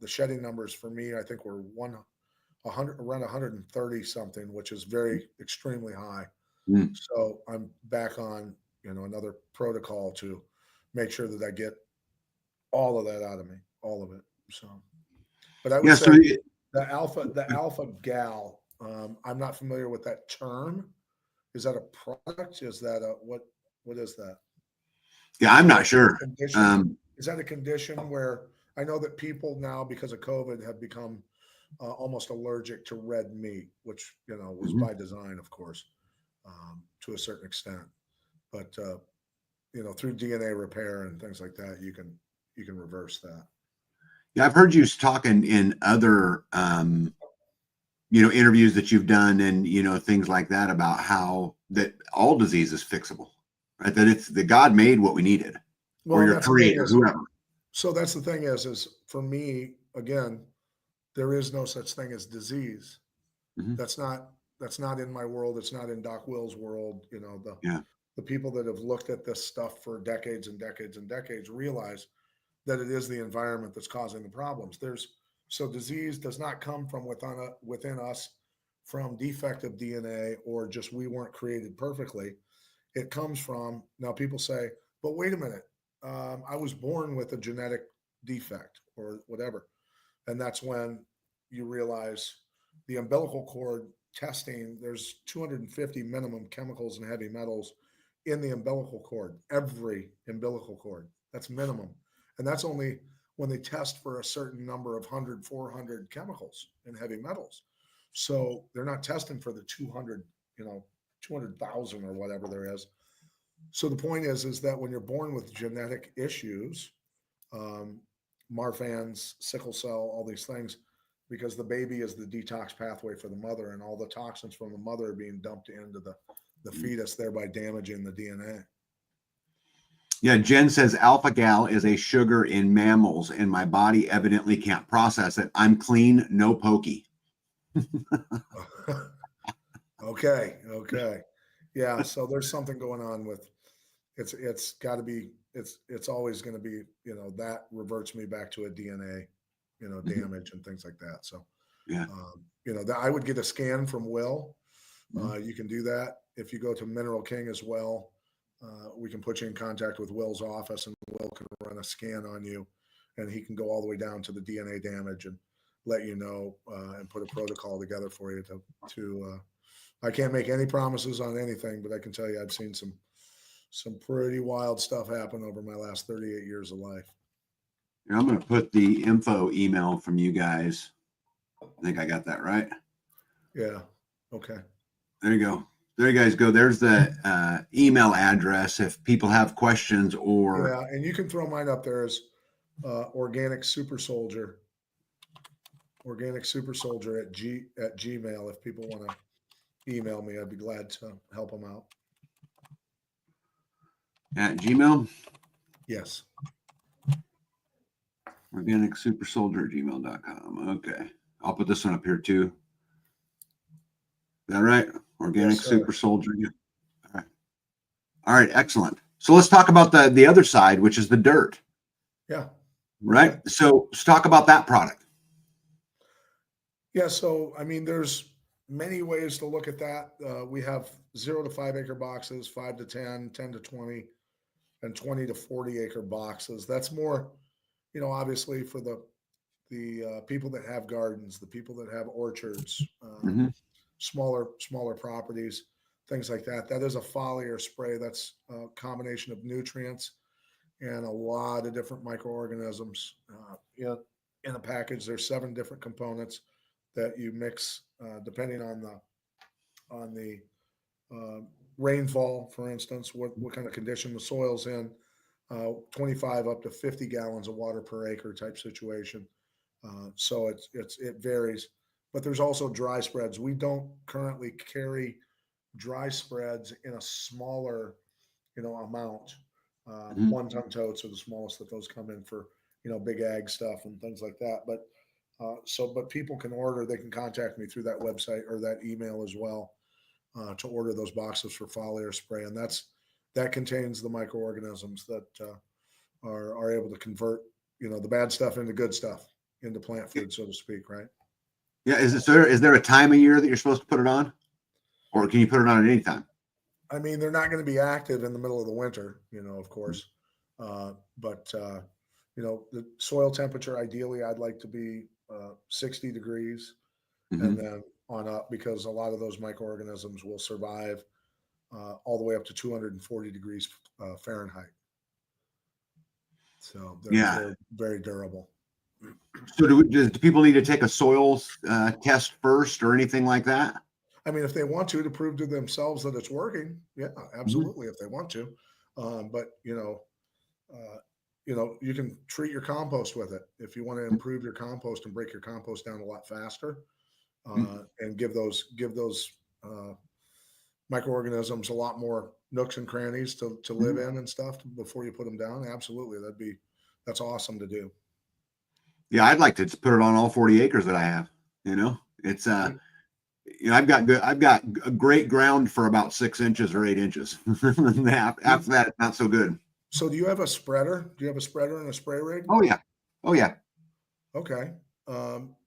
The shedding numbers for me, I think, were 100 around 130 something, which is very extremely high. So I'm back on another protocol to make sure that I get all of that out of me, all of it. So, but I would say the alpha gal. I'm not familiar with that term. Is that a product? Is that what is that?
Yeah, I'm not sure.
Is that a condition where I know that people now, because of COVID, have become almost allergic to red meat, which, was
Mhm.
by design, of course, to a certain extent. But, through DNA repair and things like that, you can reverse that.
Yeah, I've heard you talking in other interviews that you've done and things like that about how that all disease is fixable, right? That it's the God made what we needed, or
Well, and
your
that's the thing
creator,
is,
whoever.
so that's the thing is for me, again, there is no such thing as disease.
Hmm.
That's not that's not in my world. It's not in Doc Will's world.
Yeah.
The people that have looked at this stuff for decades and decades and decades realize that it is the environment that's causing the problems. So disease does not come from within us from defective DNA or just we weren't created perfectly. It comes from, now people say, but wait a minute, I was born with a genetic defect or whatever. And that's when you realize the umbilical cord testing, there's 250 minimum chemicals and heavy metals in the umbilical cord, every umbilical cord. That's minimum. And that's only when they test for a certain number of 100, 400 chemicals and heavy metals. So they're not testing for the 200, 200,000 or whatever there is. So the point is that when you're born with genetic issues, um, Marfan's, sickle cell, all these things, because the baby is the detox pathway for the mother, and all the toxins from the mother are being dumped into the fetus, thereby damaging the DNA.
Yeah, Jen says alpha gal is a sugar in mammals, and my body evidently can't process it. I'm clean, no pokey.
Okay. Yeah, so there's something going on with it's got to be it's always going to be, that reverts me back to a DNA,
Mhm.
damage and things like that. So,
Yeah.
that I would get a scan from Will.
Mhm.
You can do that. If you go to Mineral King as well, we can put you in contact with Will's office, and Will can run a scan on you, and he can go all the way down to the DNA damage and let you know and put a protocol together for you to. I can't make any promises on anything, but I can tell you I've seen some pretty wild stuff happen over my last 38 years of life.
Here, I'm going to put the info email from you guys. I think I got that right.
Yeah. Okay.
There you go. There you guys go. There's the email address if people have questions or.
Yeah, and you can throw mine up there as organic super soldier at gmail. If people want to email me, I'd be glad to help them out.
At Gmail,
Yes.
organic super soldier at gmail.com. Okay. I'll put this one up here too. Is that right? Organic
Yes, sir.
super soldier. Yeah. All right. All right. Excellent. So let's talk about the other side, which is the dirt,
Yeah.
right?
Okay.
So let's talk about that product.
Yeah. So, I mean, there's many ways to look at that. We have 0 to 5 acre boxes, 5 to 10, 10 to 20, and 20 to 40 acre boxes. That's more, obviously for the people that have gardens, the people that have orchards,
Mm-hmm.
smaller properties, things like that. That is a foliar spray. That's a combination of nutrients and a lot of different microorganisms. In a package, there's 7 different components that you mix depending on the rainfall, for instance, what kind of condition the soil's in. 25 up to 50 gallons of water per acre type situation. So it varies, but there's also dry spreads. We don't currently carry dry spreads in a smaller, amount.
Mm-hmm.
1 ton totes are the smallest that those come in for, big ag stuff and things like that. But people can order. They can contact me through that website or that email as well to order those boxes for foliar spray, and that contains the microorganisms that are able to convert, the bad stuff into good stuff, into plant food, so to speak, right?
Yeah. Is there a time of year that you're supposed to put it on, or can you put it on at any time?
I mean, they're not going to be active in the middle of the winter, of course. But the soil temperature, ideally, I'd like to be 60 degrees
Mm-hmm.
and then on up, because a lot of those microorganisms will survive all the way up to 240 degrees Fahrenheit. So they're
Yeah.
they're very durable.
So do people need to take a soils test first or anything like that?
I mean, if they want to prove to themselves that it's working, yeah,
Mhm.
absolutely. If they want to, but you can treat your compost with it if you want to improve your compost and break your compost down a lot faster,
Mhm.
and give those uh, microorganisms a lot more nooks and crannies to live
Mhm.
in and stuff before you put them down. Absolutely, that's awesome to do.
Yeah, I'd like to just put it on all 40 acres that I have. It's I've got a great ground for about 6 inches or 8 inches. After that, it's not so good.
So, do you have a spreader? Do you have a spreader and a spray rig?
Oh yeah, oh yeah,
Okay.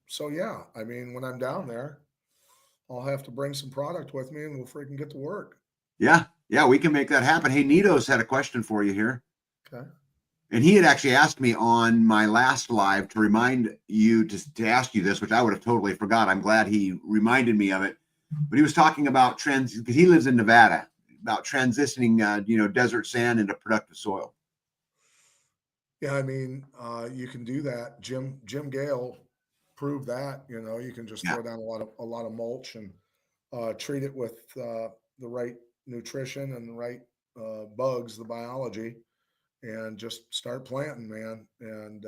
So yeah, I mean, when I'm down there, I'll have to bring some product with me, and we'll freaking get to work.
yeah, yeah. We can make that happen. Hey, Nito's had a question for you here.
Okay.
And he had actually asked me on my last live to remind you to ask you this, which I would have totally forgot. I'm glad he reminded me of it. But he was talking about because he lives in Nevada, about transitioning, desert sand into productive soil.
Yeah, I mean, you can do that. Jim Gale proved that. You can just
Yeah.
throw down a lot of mulch and treat it with the right nutrition and the right bugs, the biology, and just start planting, man, and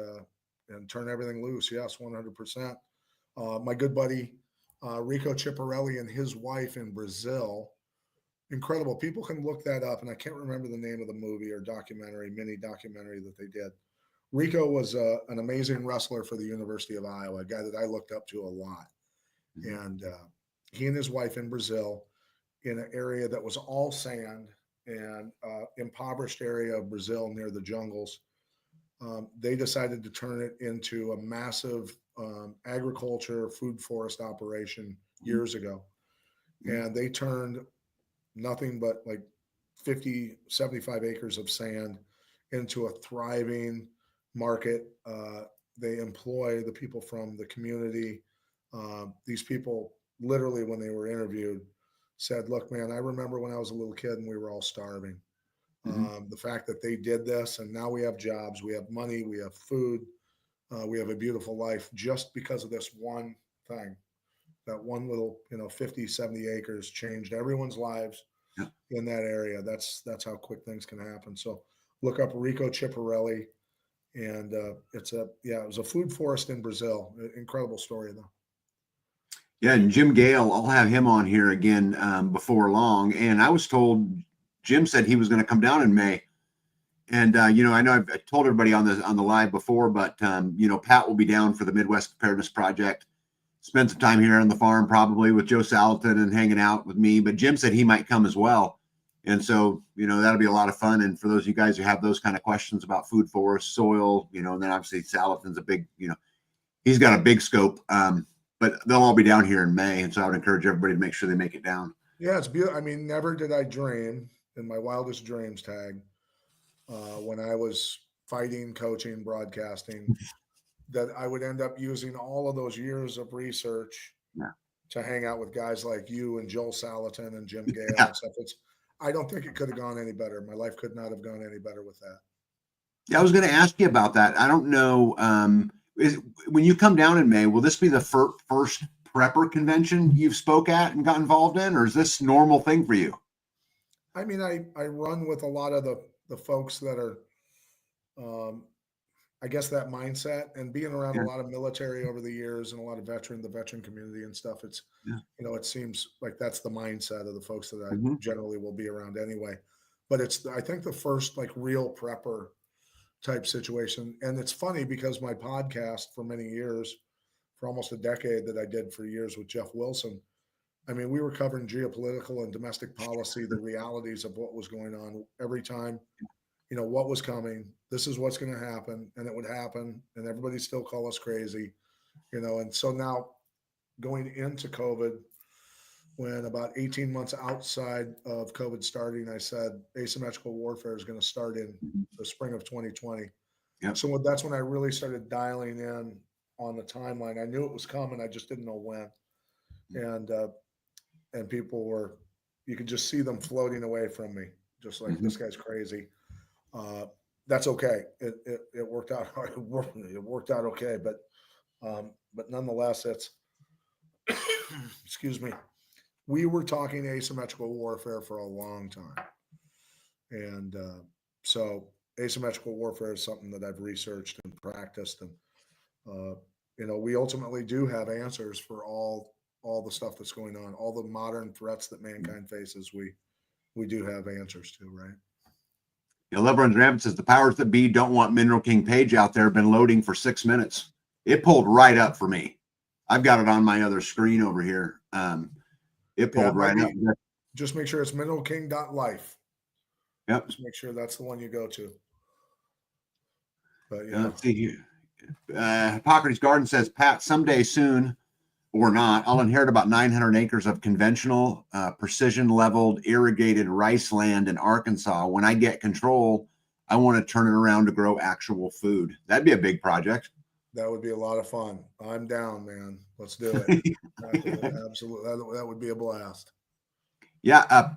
turn everything loose. Yes, 100%. My good buddy Rico Ciparelli and his wife in Brazil. Incredible. People can look that up, and I can't remember the name of the movie or documentary, mini documentary that they did. Rico was an amazing wrestler for the University of Iowa, a guy that I looked up to a lot.
Mhm.
And he and his wife in Brazil, in an area that was all sand and impoverished area of Brazil near the jungles, they decided to turn it into a massive agriculture food forest operation years ago.
Mhm.
And they turned nothing but like 50, 75 acres of sand into a thriving market. They employ the people from the community. These people, literally, when they were interviewed, said, "Look, man, I remember when I was a little kid and we were all starving.
Mhm.
The fact that they did this and now we have jobs, we have money, we have food, we have a beautiful life just because of this one thing. That one little, 50, 70 acres changed everyone's lives
Yeah.
in that area. That's how quick things can happen. So look up Rico Ciparelli, and it was a food forest in Brazil. Incredible story though.
Yeah, and Jim Gale, I'll have him on here again before long. And I was told Jim said he was going to come down in May. And I know I've told everybody on the live before, but Pat will be down for the Midwest Preparedness Project. Spend some time here on the farm, probably with Joe Salatin and hanging out with me. But Jim said he might come as well, and so that'll be a lot of fun. And for those of you guys who have those kind of questions about food forest, soil, and then obviously Salatin's a big, he's got a big scope. But they'll all be down here in May, and so I would encourage everybody to make sure they make it down.
Yeah, it's beautiful. I mean, never did I dream in my wildest dreams, Tag, when I was fighting, coaching, broadcasting, that I would end up using all of those years of research
Yeah,
to hang out with guys like you and Joel Salatin and Jim Gale
yeah,
and stuff. I don't think it could have gone any better. My life could not have gone any better with that.
yeah. I was going to ask you about that. I don't know. When you come down in May, will this be the first prepper convention you've spoke at and got involved in, or is this normal thing for you?
I mean, I run with a lot of the folks that are, um, I guess, that mindset, and being around a
Yeah,
lot of military over the years and a lot of the veteran community and stuff.
yeah.
It seems like that's the mindset of the folks that I
Mm-hmm.
generally will be around anyway. But I think the first like real prepper type situation. And it's funny because my podcast for many years, for almost a decade that I did for years with Jeff Wilson, I mean, we were covering geopolitical and domestic policy, the realities of what was going on every time, what was coming. This is what's going to happen. And it would happen. And everybody still call us crazy, And so now going into COVID, when about 18 months outside of COVID starting, I said asymmetrical warfare is going to start in the spring of 2020.
Yep.
So that's when I really started dialing in on the timeline. I knew it was coming. I just didn't know when. And people were, you could just see them floating away from me, just like
Mm-hmm.
this guy's crazy. Uh, that's okay. It worked out. It worked out okay, but nonetheless, it's excuse me. We were talking asymmetrical warfare for a long time, and so asymmetrical warfare is something that I've researched and practiced, and uh, we ultimately do have answers for all the stuff that's going on, all the modern threats that mankind faces. We do have answers to, right?
Love Runs Rampant says the powers that be don't want Mineral King page out there. Been loading for 6 minutes. It pulled right up for me. I've got it on my other screen over here. It pulled right up.
Just make sure it's mineralking.life.
Yep.
Just make sure that's the one you go to. But
let's see here. Hippocrates Garden says, Pat, someday soon or not, I'll inherit about 900 acres of conventional, precision leveled, irrigated rice land in Arkansas. When I get control, I want to turn it around to grow actual food. That'd be a big project.
That would be a lot of fun. I'm down, man. Let's do it. Absolutely. That would be a blast.
Yeah.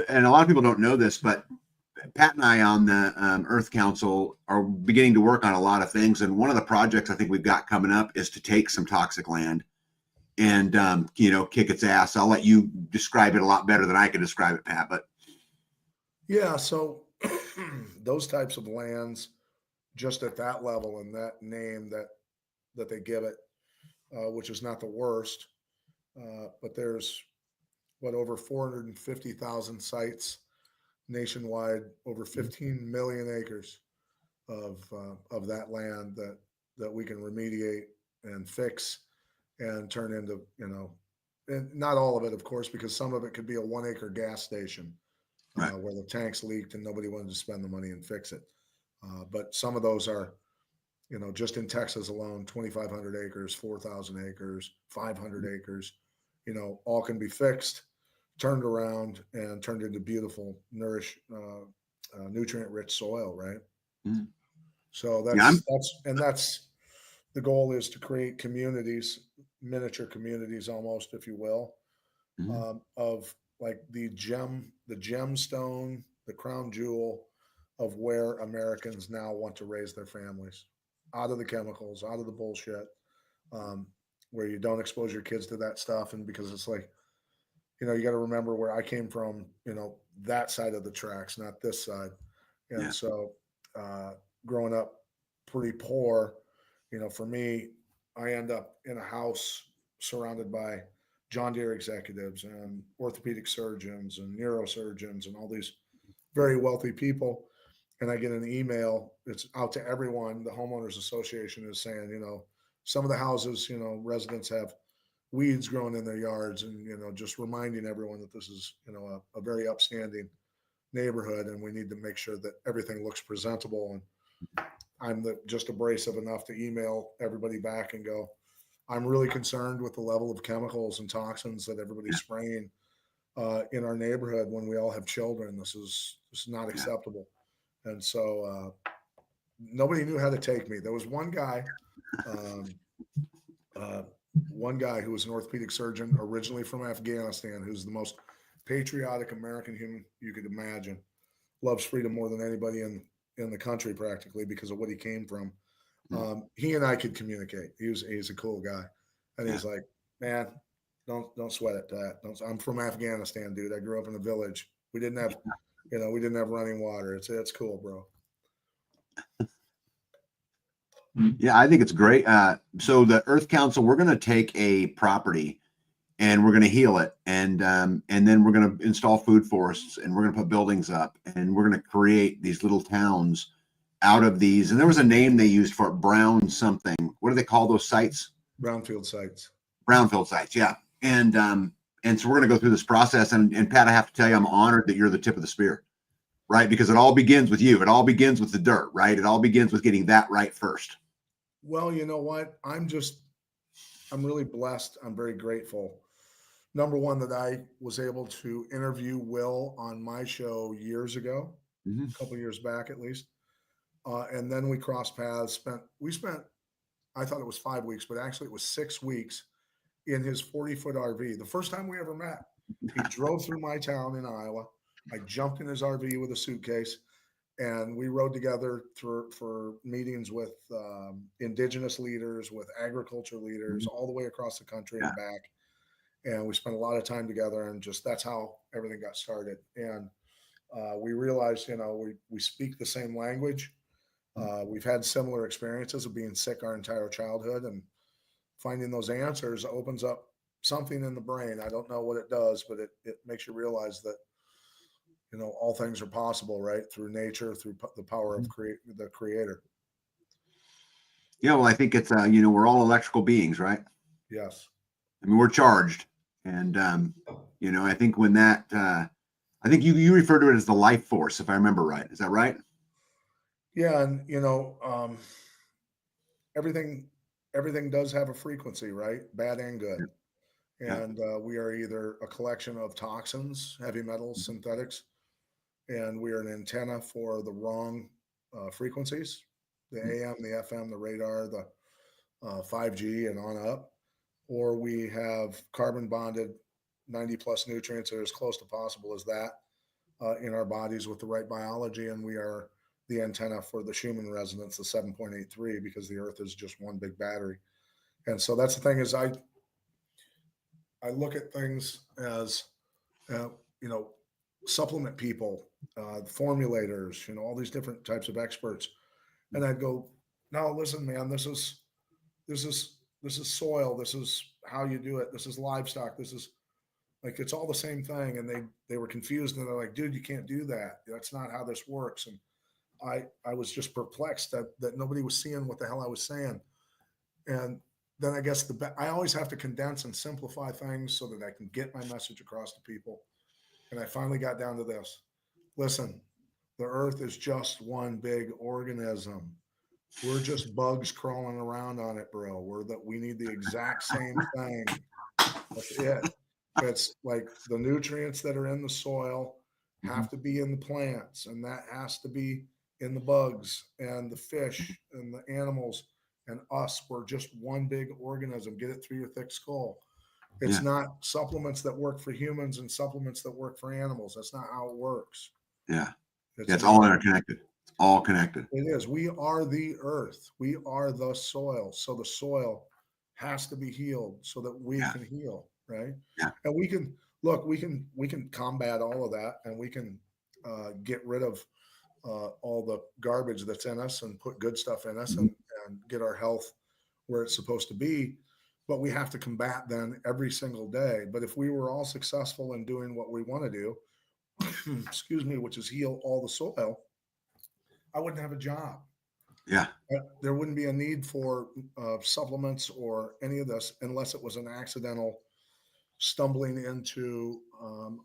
And a lot of people don't know this, but Pat and I on the Earth Council are beginning to work on a lot of things. And one of the projects I think we've got coming up is to take some toxic land and, kick its ass. I'll let you describe it a lot better than I can describe it, Pat. But
yeah, so those types of lands, just at that level and that name that they give it, which is not the worst, but there's over 450,000 sites nationwide, over 15 million acres of that land that we can remediate and fix and turn into, and not all of it, of course, because some of it could be a 1 acre gas station
right.
where the tanks leaked and nobody wanted to spend the money and fix it. But some of those are, just in Texas alone, 2,500 acres, 4,000 acres, 500 acres, all can be fixed, turned around, and turned into beautiful, nutrient-rich soil, right?
Mm-hmm.
So that's the goal, is to create communities, miniature communities, almost, if you will, of like the gemstone, the crown jewel of where Americans now want to raise their families, out of the chemicals, out of the bullshit, where you don't expose your kids to that stuff. And because it's like, you got to remember where I came from, that side of the tracks, not this side. And so growing up pretty poor, for me, I end up in a house surrounded by John Deere executives and orthopedic surgeons and neurosurgeons and all these very wealthy people. And I get an email, it's out to everyone. The homeowners association is saying, some of the houses, residents have weeds growing in their yards, and, just reminding everyone that this is, a very upstanding neighborhood, and we need to make sure that everything looks presentable. And I'm just abrasive enough to email everybody back and go, I'm really concerned with the level of chemicals and toxins that everybody's spraying in our neighborhood when we all have children. This is not acceptable. And so nobody knew how to take me. There was one guy who was an orthopedic surgeon originally from Afghanistan, who's the most patriotic American human you could imagine, loves freedom more than anybody in the country, practically, because of what he came from. He and I could communicate. He's a cool guy. And he's like, man, don't sweat it, Pat. I'm from Afghanistan, dude. I grew up in a village. We didn't have running water. It's cool, bro.
Yeah, I think it's great. So the Earth Council, we're going to take a property and we're going to heal it, and then we're going to install food forests, and we're going to put buildings up, and we're going to create these little towns out of these. And there was a name they used for it, brown something. What do they call those sites?
Brownfield sites.
Brownfield sites, yeah. And so we're going to go through this process. And Pat, I have to tell you, I'm honored that you're the tip of the spear, right? Because it all begins with you. It all begins with the dirt, right? It all begins with getting that right first.
Well, you know what? I'm really blessed. I'm very grateful. Number one, that I was able to interview Will on my show years ago, a couple of years back at least. And then we crossed paths. I thought it was 5 weeks, but actually it was 6 weeks in his 40-foot RV. The first time we ever met, he drove through my town in Iowa. I jumped in his RV with a suitcase, And we rode together for meetings with indigenous leaders, with agriculture leaders,
Mhm.
all the way across the country
Yeah.
and back. And we spent a lot of time together, and just that's how everything got started. And we realized, we speak the same language. We've had similar experiences of being sick our entire childhood, and finding those answers opens up something in the brain. I don't know what it does, but it makes you realize that all things are possible, right? Through nature, through the power of
Mhm.
the creator.
Yeah, well, I think it's we're all electrical beings, right?
Yes.
I mean, we're charged, and I think when that, I think you refer to it as the life force, if I remember right. Is that right?
Yeah, and everything everything does have a frequency, right? Bad and good.
Yeah. Yeah.
And we are either a collection of toxins, heavy metals,
Mhm.
synthetics, and we are an antenna for the wrong frequencies, the
Mhm.
AM, the FM, the radar, the 5G, and on up. Or we have carbon bonded 90 plus nutrients that are as close to possible as that in our bodies with the right biology, and we are the antenna for the Schumann resonance, the 7.83, because the Earth is just one big battery. And so that's the thing is I look at things as uh, you know supplement people, formulators, all these different types of experts, and I'd go, no, listen, man, this is this is soil, this is how you do it, this is livestock, this is like it's all the same thing, and they were confused, and they're like, dude, you can't do that. That's not how this works. And I was just perplexed that nobody was seeing what the hell I was saying. And then I guess I always have to condense and simplify things so that I can get my message across to people. And I finally got down to this. Listen, the earth is just one big organism. We're just bugs crawling around on it, bro. We need the exact same thing. That's it. It's like the nutrients that are in the soil
Mhm.
have to be in the plants, and that has to be in the bugs and the fish and the animals and us. We're just one big organism. Get it through your thick skull. It's
Yeah.
not supplements that work for humans and supplements that work for animals. That's not how it works.
Yeah. Yeah.
It's
It's all
not.
interconnected. It's all connected.
It is. We are the earth. We are the soil. So the soil has to be healed so that we
Yeah.
can heal, right?
Yeah.
And we can look. We can combat all of that, and we can get rid of all the garbage that's in us and put good stuff in us,
Mhm.
and get our health where it's supposed to be. But we have to combat them every single day. But if we were all successful in doing what we want to do, excuse me, which is heal all the soil, I wouldn't have a job.
Yeah.
There wouldn't be a need for supplements or any of this unless it was an accidental stumbling into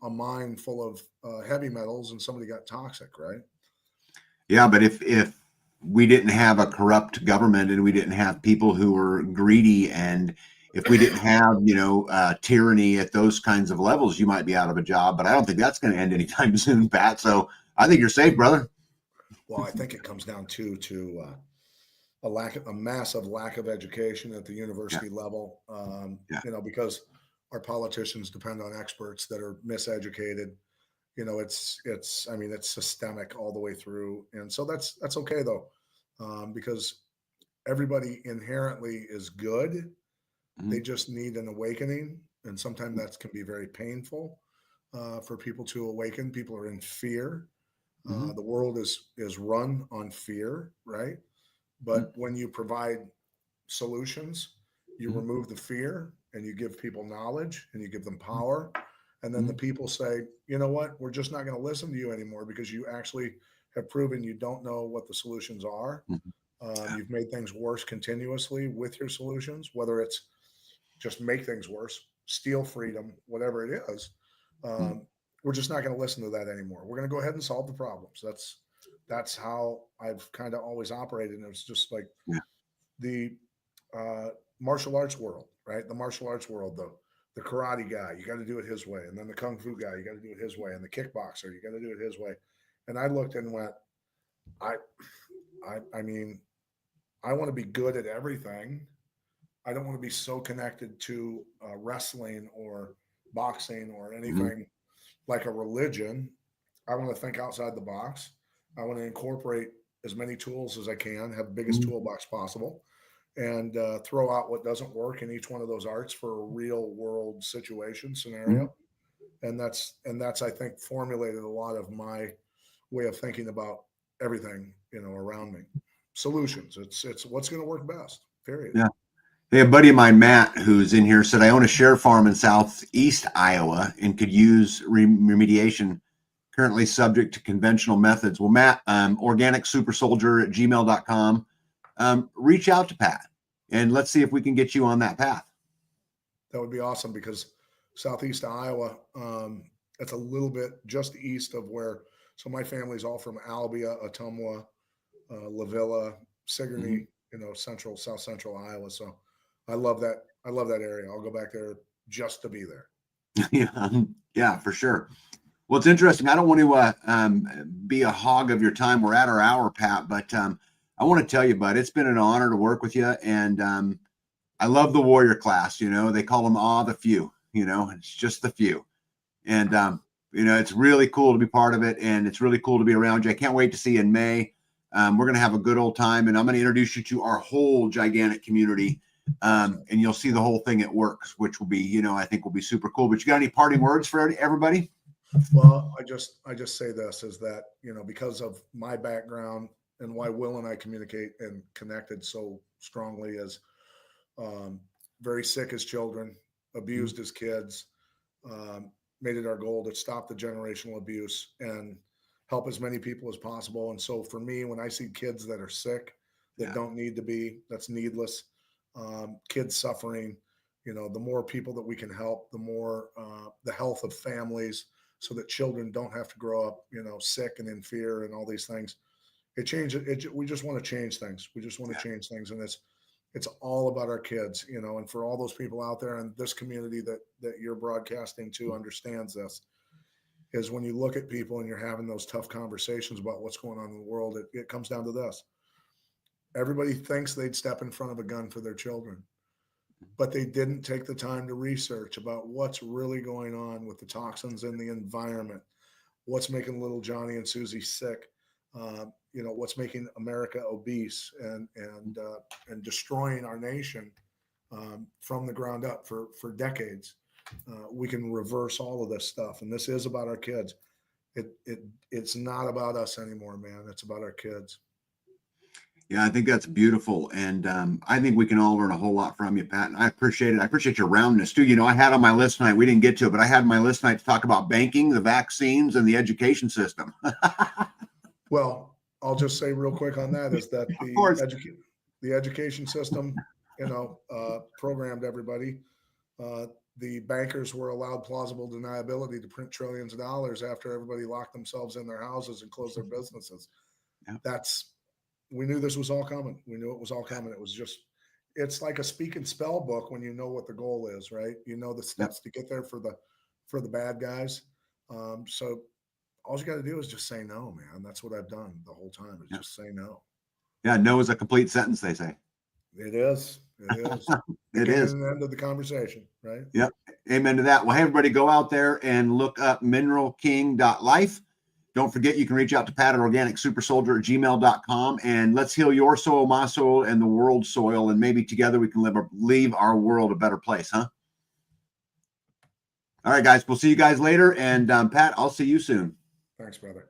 a mine full of heavy metals and somebody got toxic, right?
Yeah. But if we didn't have a corrupt government and we didn't have people who were greedy, and if we didn't have tyranny at those kinds of levels, you might be out of a job. But I don't think that's going to end anytime soon, Pat. So I think you're safe, brother.
Well, I think it comes down to a massive lack of education at the
Yeah.
university level.
Yeah.
Because our politicians depend on experts that are miseducated. I mean, it's systemic all the way through, and so that's okay though, because everybody inherently is good. They
Mhm.
just need an awakening, and sometimes that can be very painful for people to awaken. People are in fear.
Mhm.
The world is run on fear, right?
Mhm.
But when you provide solutions, you
Mhm.
remove the fear, and you give people knowledge, and you give them power. And then the
Mhm.
people say, you know what, we're just not going to listen to you anymore because you actually have proven you don't know what the solutions are.
Mhm. Yeah.
You've made things worse continuously with your solutions, whether it's just make things worse, steal freedom, whatever it is.
Mhm.
We're just not going to listen to that anymore. We're going to go ahead and solve the problems. That's how I've kind of always operated. And it's just like
Yeah.
the uh, martial arts world, right? The martial arts world, the karate guy, you got to do it his way, and then the kung fu guy, you got to do it his way, and the kickboxer, you got to do it his way. And I looked and went, I, I mean, I want to be good at everything. I don't want to be so connected to wrestling or boxing or
Mhm.
anything like a religion. I want to think outside the box. I want to incorporate as many tools as I can, have the biggest toolbox possible, and throw out what doesn't work in each one of those arts for a real world situation scenario. And that's I think formulated a lot of my way of thinking about everything, around me. Solutions. It's what's going to work best. Period.
Yeah. Hey, a buddy of mine, Matt, who's in here, said, I own a share farm in southeast Iowa and could use remediation, currently subject to conventional methods. Well, Matt, organicsupersoldier@gmail.com. Reach out to Pat and let's see if we can get you on that path.
That would be awesome, because southeast Iowa, that's a little bit just east of where. So my family's all from Albia, Ottumwa, Lavilla, Sigourney, south central Iowa. So I love that. I love that area. I'll go back there just to be there.
Yeah, for sure. Well, it's interesting. I don't want to be a hog of your time. We're at our hour, Pat, but I want to tell you, bud, it's been an honor to work with you. And I love the warrior class. They call them the few, it's just the few. And, it's really cool to be part of it. And it's really cool to be around you. I can't wait to see you in May. We're going to have a good old time. And I'm going to introduce you to our whole gigantic community. And you'll see the whole thing at work, which will be, I think will be super cool. But you got any parting words for everybody?
Well, I just say this is that, because of my background and why Will and I communicate and connected so strongly as very sick as children, abused as kids, made it our goal to stop the generational abuse and help as many people as possible. And so for me, when I see kids that are sick, that don't need to be, that's needless, kids suffering, the more people that we can help, the more the health of families, so that children don't have to grow up, sick and in fear and all these things. We just want to change things. We just want to change things. And it's all about our kids, and for all those people out there in this community that you're broadcasting to understands this, is when you look at people and you're having those tough conversations about what's going on in the world, it comes down to this. Everybody thinks they'd step in front of a gun for their children, but they didn't take the time to research about what's really going on with the toxins in the environment, what's making little Johnny and Susie sick, what's making America obese and destroying our nation from the ground up for decades. We can reverse all of this stuff, and this is about our kids. It's not about us anymore, man. It's about our kids.
Yeah, I think that's beautiful. And I think we can all learn a whole lot from you, Pat. And I appreciate it. I appreciate your roundness too. I had on my list tonight, we didn't get to it, but I had my list tonight to talk about banking, the vaccines, and the education system.
Well, I'll just say real quick on that is that the education system, programmed everybody. The bankers were allowed plausible deniability to print trillions of dollars after everybody locked themselves in their houses and closed their businesses. Yeah. We knew this was all coming. We knew it was all coming. It's like a speak and spell book when you know what the goal is, right? The steps to get there for the bad guys. So all you got to do is just say no, man. That's what I've done the whole time, is just say no.
Yeah, no is a complete sentence, they say.
It is. It is.
It is.
The end of the conversation, right?
Yep. Amen to that. Well, hey, everybody, go out there and look up mineralking.life. Don't forget, you can reach out to Pat at organicsupersoldier@gmail.com, and let's heal your soil, my soil, and the world's soil, and maybe together we can leave our world a better place, huh? All right, guys, we'll see you guys later, and Pat, I'll see you soon.
Thanks, brother.